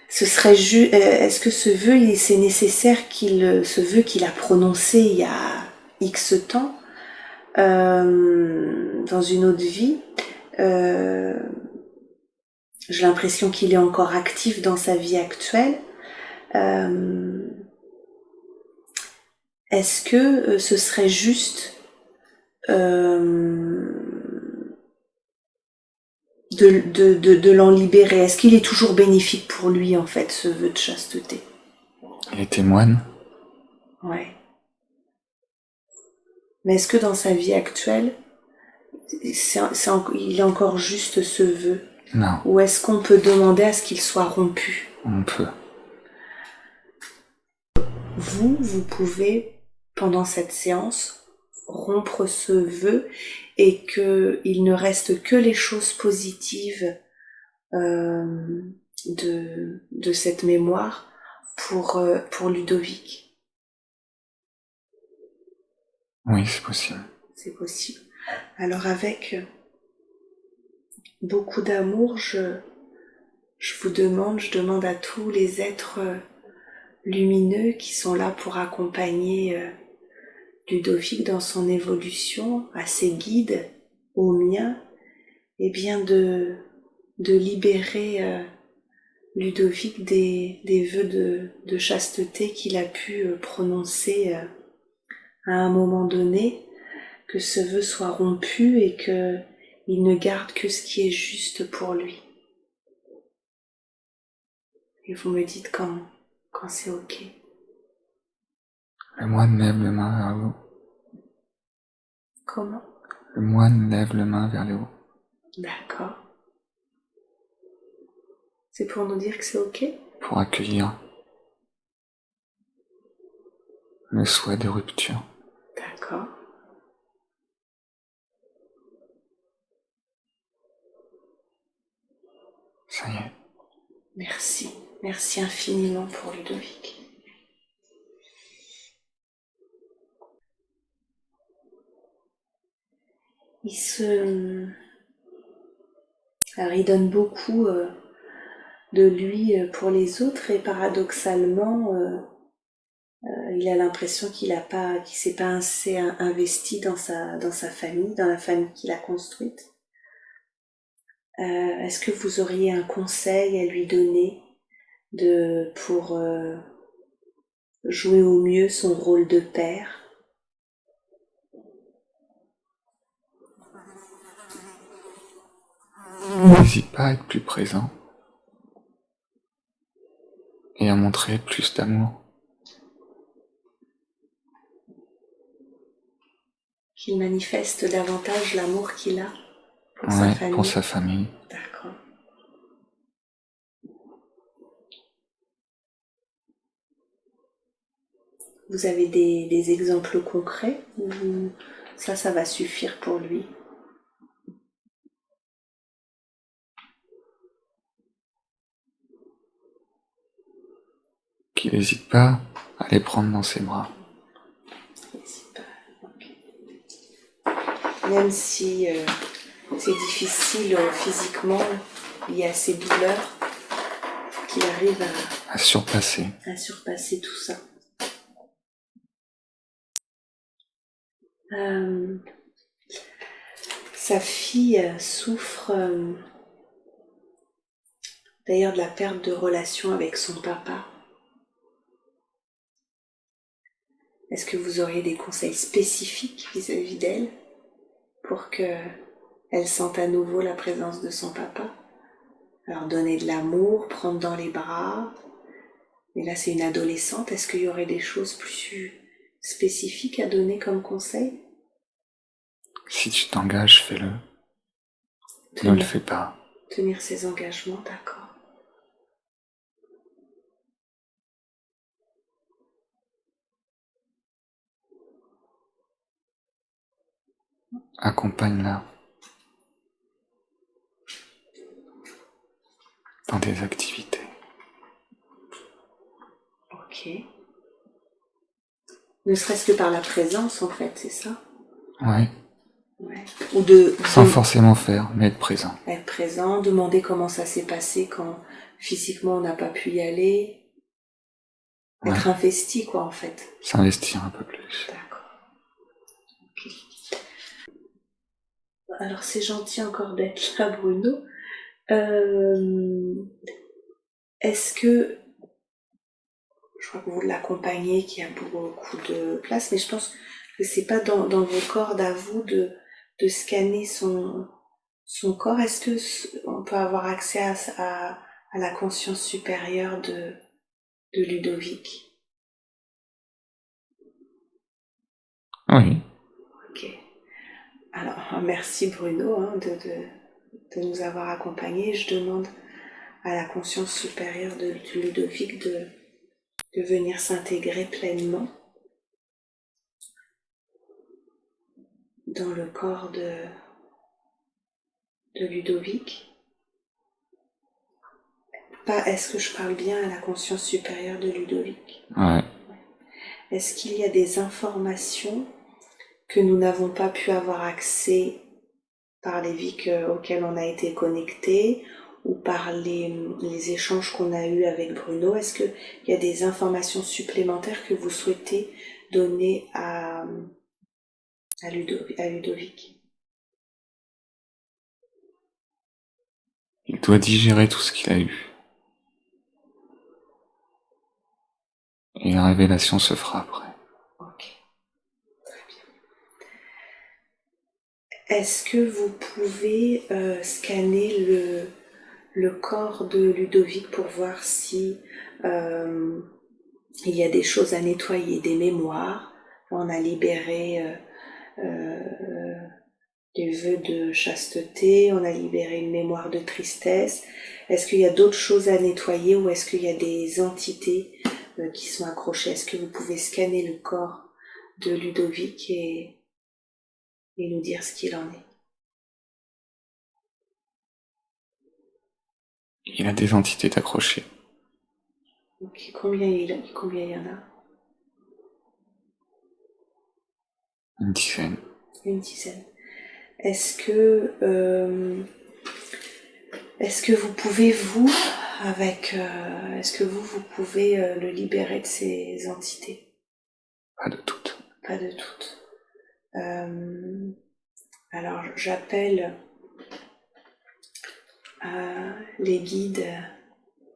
S1: est-ce que ce vœu, c'est nécessaire ce vœu qu'il a prononcé il y a X temps, dans une autre vie, j'ai l'impression qu'il est encore actif dans sa vie actuelle. Est-ce que ce serait juste de l'en libérer? Est-ce qu'il est toujours bénéfique pour lui, en fait, ce vœu de chasteté?
S2: Il était moine.
S1: Ouais. Mais est-ce que dans sa vie actuelle, il est encore juste ce vœu?
S2: Non.
S1: Ou est-ce qu'on peut demander à ce qu'il soit rompu?
S2: On peut.
S1: Vous pouvez, pendant cette séance, rompre ce vœu et qu'il ne reste que les choses positives de cette mémoire pour Ludovic.
S2: Oui, c'est possible.
S1: C'est possible. Alors avec beaucoup d'amour, je demande à tous les êtres lumineux qui sont là pour accompagner Ludovic dans son évolution, à ses guides, aux miens, et bien de libérer Ludovic des vœux de chasteté qu'il a pu prononcer à un moment donné, que ce vœu soit rompu et qu'il ne garde que ce qui est juste pour lui. Et vous me dites quand c'est ok.
S2: Le moine lève le main vers le haut.
S1: Comment?
S2: Le moine lève le main vers le haut.
S1: D'accord. C'est pour nous dire que c'est ok?
S2: Pour accueillir le souhait de rupture.
S1: D'accord.
S2: Ça y est.
S1: Merci. Merci infiniment pour Ludovic. Alors il donne beaucoup de lui pour les autres, et paradoxalement, il a l'impression qu'il s'est pas assez investi dans sa famille, dans la famille qu'il a construite. Est-ce que vous auriez un conseil à lui donner pour jouer au mieux son rôle de père?
S2: N'hésite pas à être plus présent et à montrer plus d'amour.
S1: Qu'il manifeste davantage l'amour qu'il a pour sa famille.
S2: Pour sa famille.
S1: D'accord. Vous avez des exemples concrets ou ça va suffire pour lui?
S2: Qu'il n'hésite pas à les prendre dans ses bras.
S1: Même si c'est difficile physiquement, lié à ses douleurs, qu'il arrive
S2: à surpasser
S1: tout ça. Sa fille souffre d'ailleurs de la perte de relation avec son papa. Est-ce que vous auriez des conseils spécifiques vis-à-vis d'elle pour qu'elle sente à nouveau la présence de son papa? Alors donner de l'amour, prendre dans les bras. Mais là c'est une adolescente, est-ce qu'il y aurait des choses plus spécifiques à donner comme conseil?
S2: Si tu t'engages, fais-le. Ne le fais pas.
S1: Tenir ses engagements, d'accord.
S2: Accompagne-la dans des activités.
S1: Ok. Ne serait-ce que par la présence, en fait, c'est ça?
S2: Ouais.
S1: Ou
S2: sans forcément faire, mais être présent.
S1: Être présent, demander comment ça s'est passé quand physiquement on n'a pas pu y aller. Être investi, quoi, en fait.
S2: S'investir un peu plus.
S1: D'accord. Ok. Alors c'est gentil encore d'être là, Bruno. Est-ce que, je crois que vous l'accompagnez, qu'il y a beaucoup de place, mais je pense que c'est pas dans vos cordes à vous de scanner son corps. Est-ce que on peut avoir accès à la conscience supérieure de Ludovic?
S2: Oui.
S1: Ok. Alors, merci Bruno de nous avoir accompagnés. Je demande à la conscience supérieure de Ludovic de venir s'intégrer pleinement dans le corps de Ludovic. Pas est-ce que je parle bien à la conscience supérieure de Ludovic?
S2: Ouais.
S1: Est-ce qu'il y a des informations que nous n'avons pas pu avoir accès par les vies auxquelles on a été connectés ou par les échanges qu'on a eus avec Bruno? Est-ce qu'il y a des informations supplémentaires que vous souhaitez donner à Ludovic?
S2: Il doit digérer tout ce qu'il a eu. Et la révélation se fera après.
S1: Ok. Très bien. Est-ce que vous pouvez scanner le corps de Ludovic pour voir si il y a des choses à nettoyer, des mémoires? On a libéré les vœux de chasteté, on a libéré une mémoire de tristesse. Est-ce qu'il y a d'autres choses à nettoyer ou est-ce qu'il y a des entités qui sont accrochées? Est-ce que vous pouvez scanner le corps de Ludovic et nous dire ce qu'il en est?
S2: Il a des entités accrochées.
S1: Okay. Combien il y en a?
S2: Une dizaine.
S1: Une dizaine. Est-ce que vous pouvez avec... est-ce que vous pouvez le libérer de ces entités?
S2: Pas de doute.
S1: Pas de toutes. Alors j'appelle les guides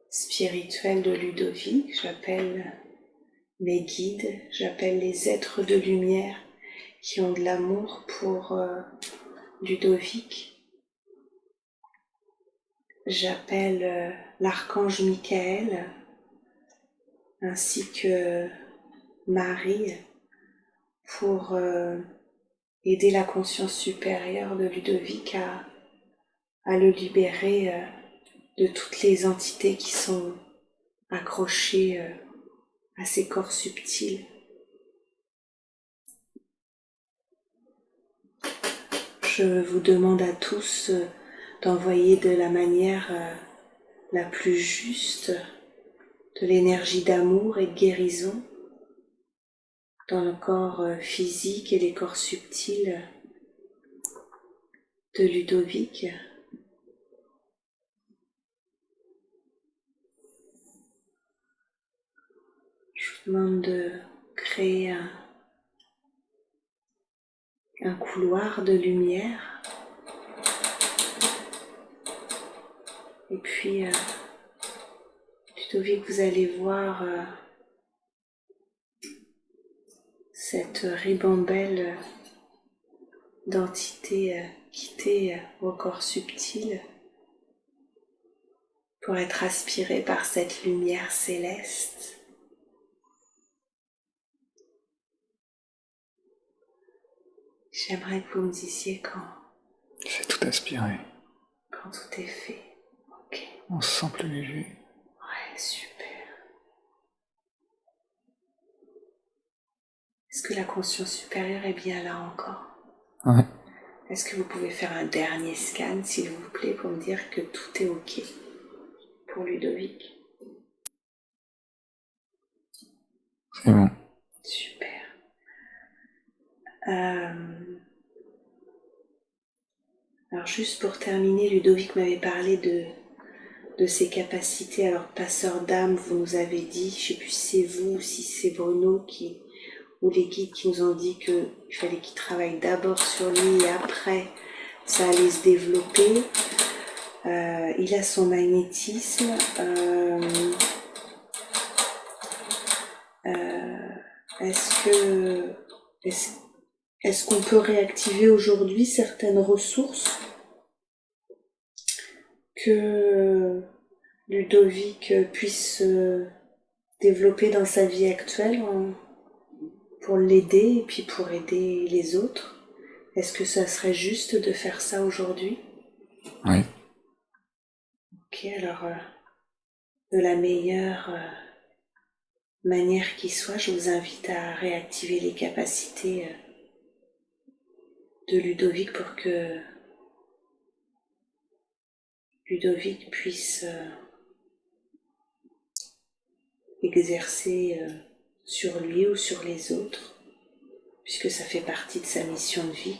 S1: spirituels de Ludovic, j'appelle mes guides, j'appelle les êtres de lumière qui ont de l'amour pour Ludovic. J'appelle l'archange Michael ainsi que Marie pour aider la conscience supérieure de Ludovic à le libérer de toutes les entités qui sont accrochées à ces corps subtils. Je vous demande à tous d'envoyer de la manière la plus juste de l'énergie d'amour et de guérison dans le corps physique et les corps subtils de Ludovic. Je vous demande de créer un couloir de lumière. Et puis, Ludovic, vous allez voir cette ribambelle d'entités quitter vos corps subtils pour être aspirée par cette lumière céleste. J'aimerais que vous me disiez quand
S2: C'est tout aspiré.
S1: tout est fait. Ok.
S2: On se sent plus léger.
S1: Ouais, super. Est-ce que la conscience supérieure est bien là encore?
S2: Ouais.
S1: Est-ce que vous pouvez faire un dernier scan, s'il vous plaît, pour me dire que tout est ok pour Ludovic?
S2: C'est bon.
S1: Super. Alors juste pour terminer, Ludovic m'avait parlé de ses capacités. Alors passeur d'âme, vous nous avez dit, je ne sais plus si c'est vous ou si c'est Bruno ou les guides qui nous ont dit qu'il fallait qu'il travaille d'abord sur lui et après ça allait se développer. Il a son magnétisme. Est-ce qu'on peut réactiver aujourd'hui certaines ressources que Ludovic puisse développer dans sa vie actuelle pour l'aider et puis pour aider les autres? Est-ce que ça serait juste de faire ça aujourd'hui?
S2: Oui.
S1: Ok, alors de la meilleure manière qui soit, je vous invite à réactiver les capacités de Ludovic pour que Ludovic puisse exercer sur lui ou sur les autres, puisque ça fait partie de sa mission de vie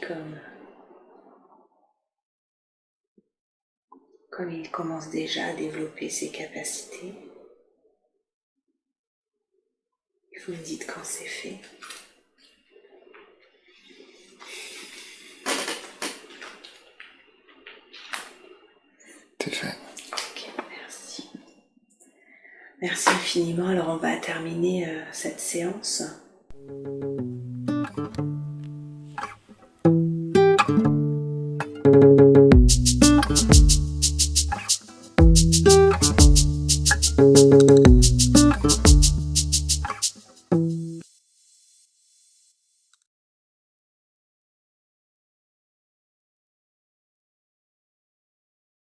S1: comme il commence déjà à développer ses capacités. Vous me dites quand c'est fait.
S2: C'est fait.
S1: Ok, merci. Merci infiniment. Alors on va terminer cette séance.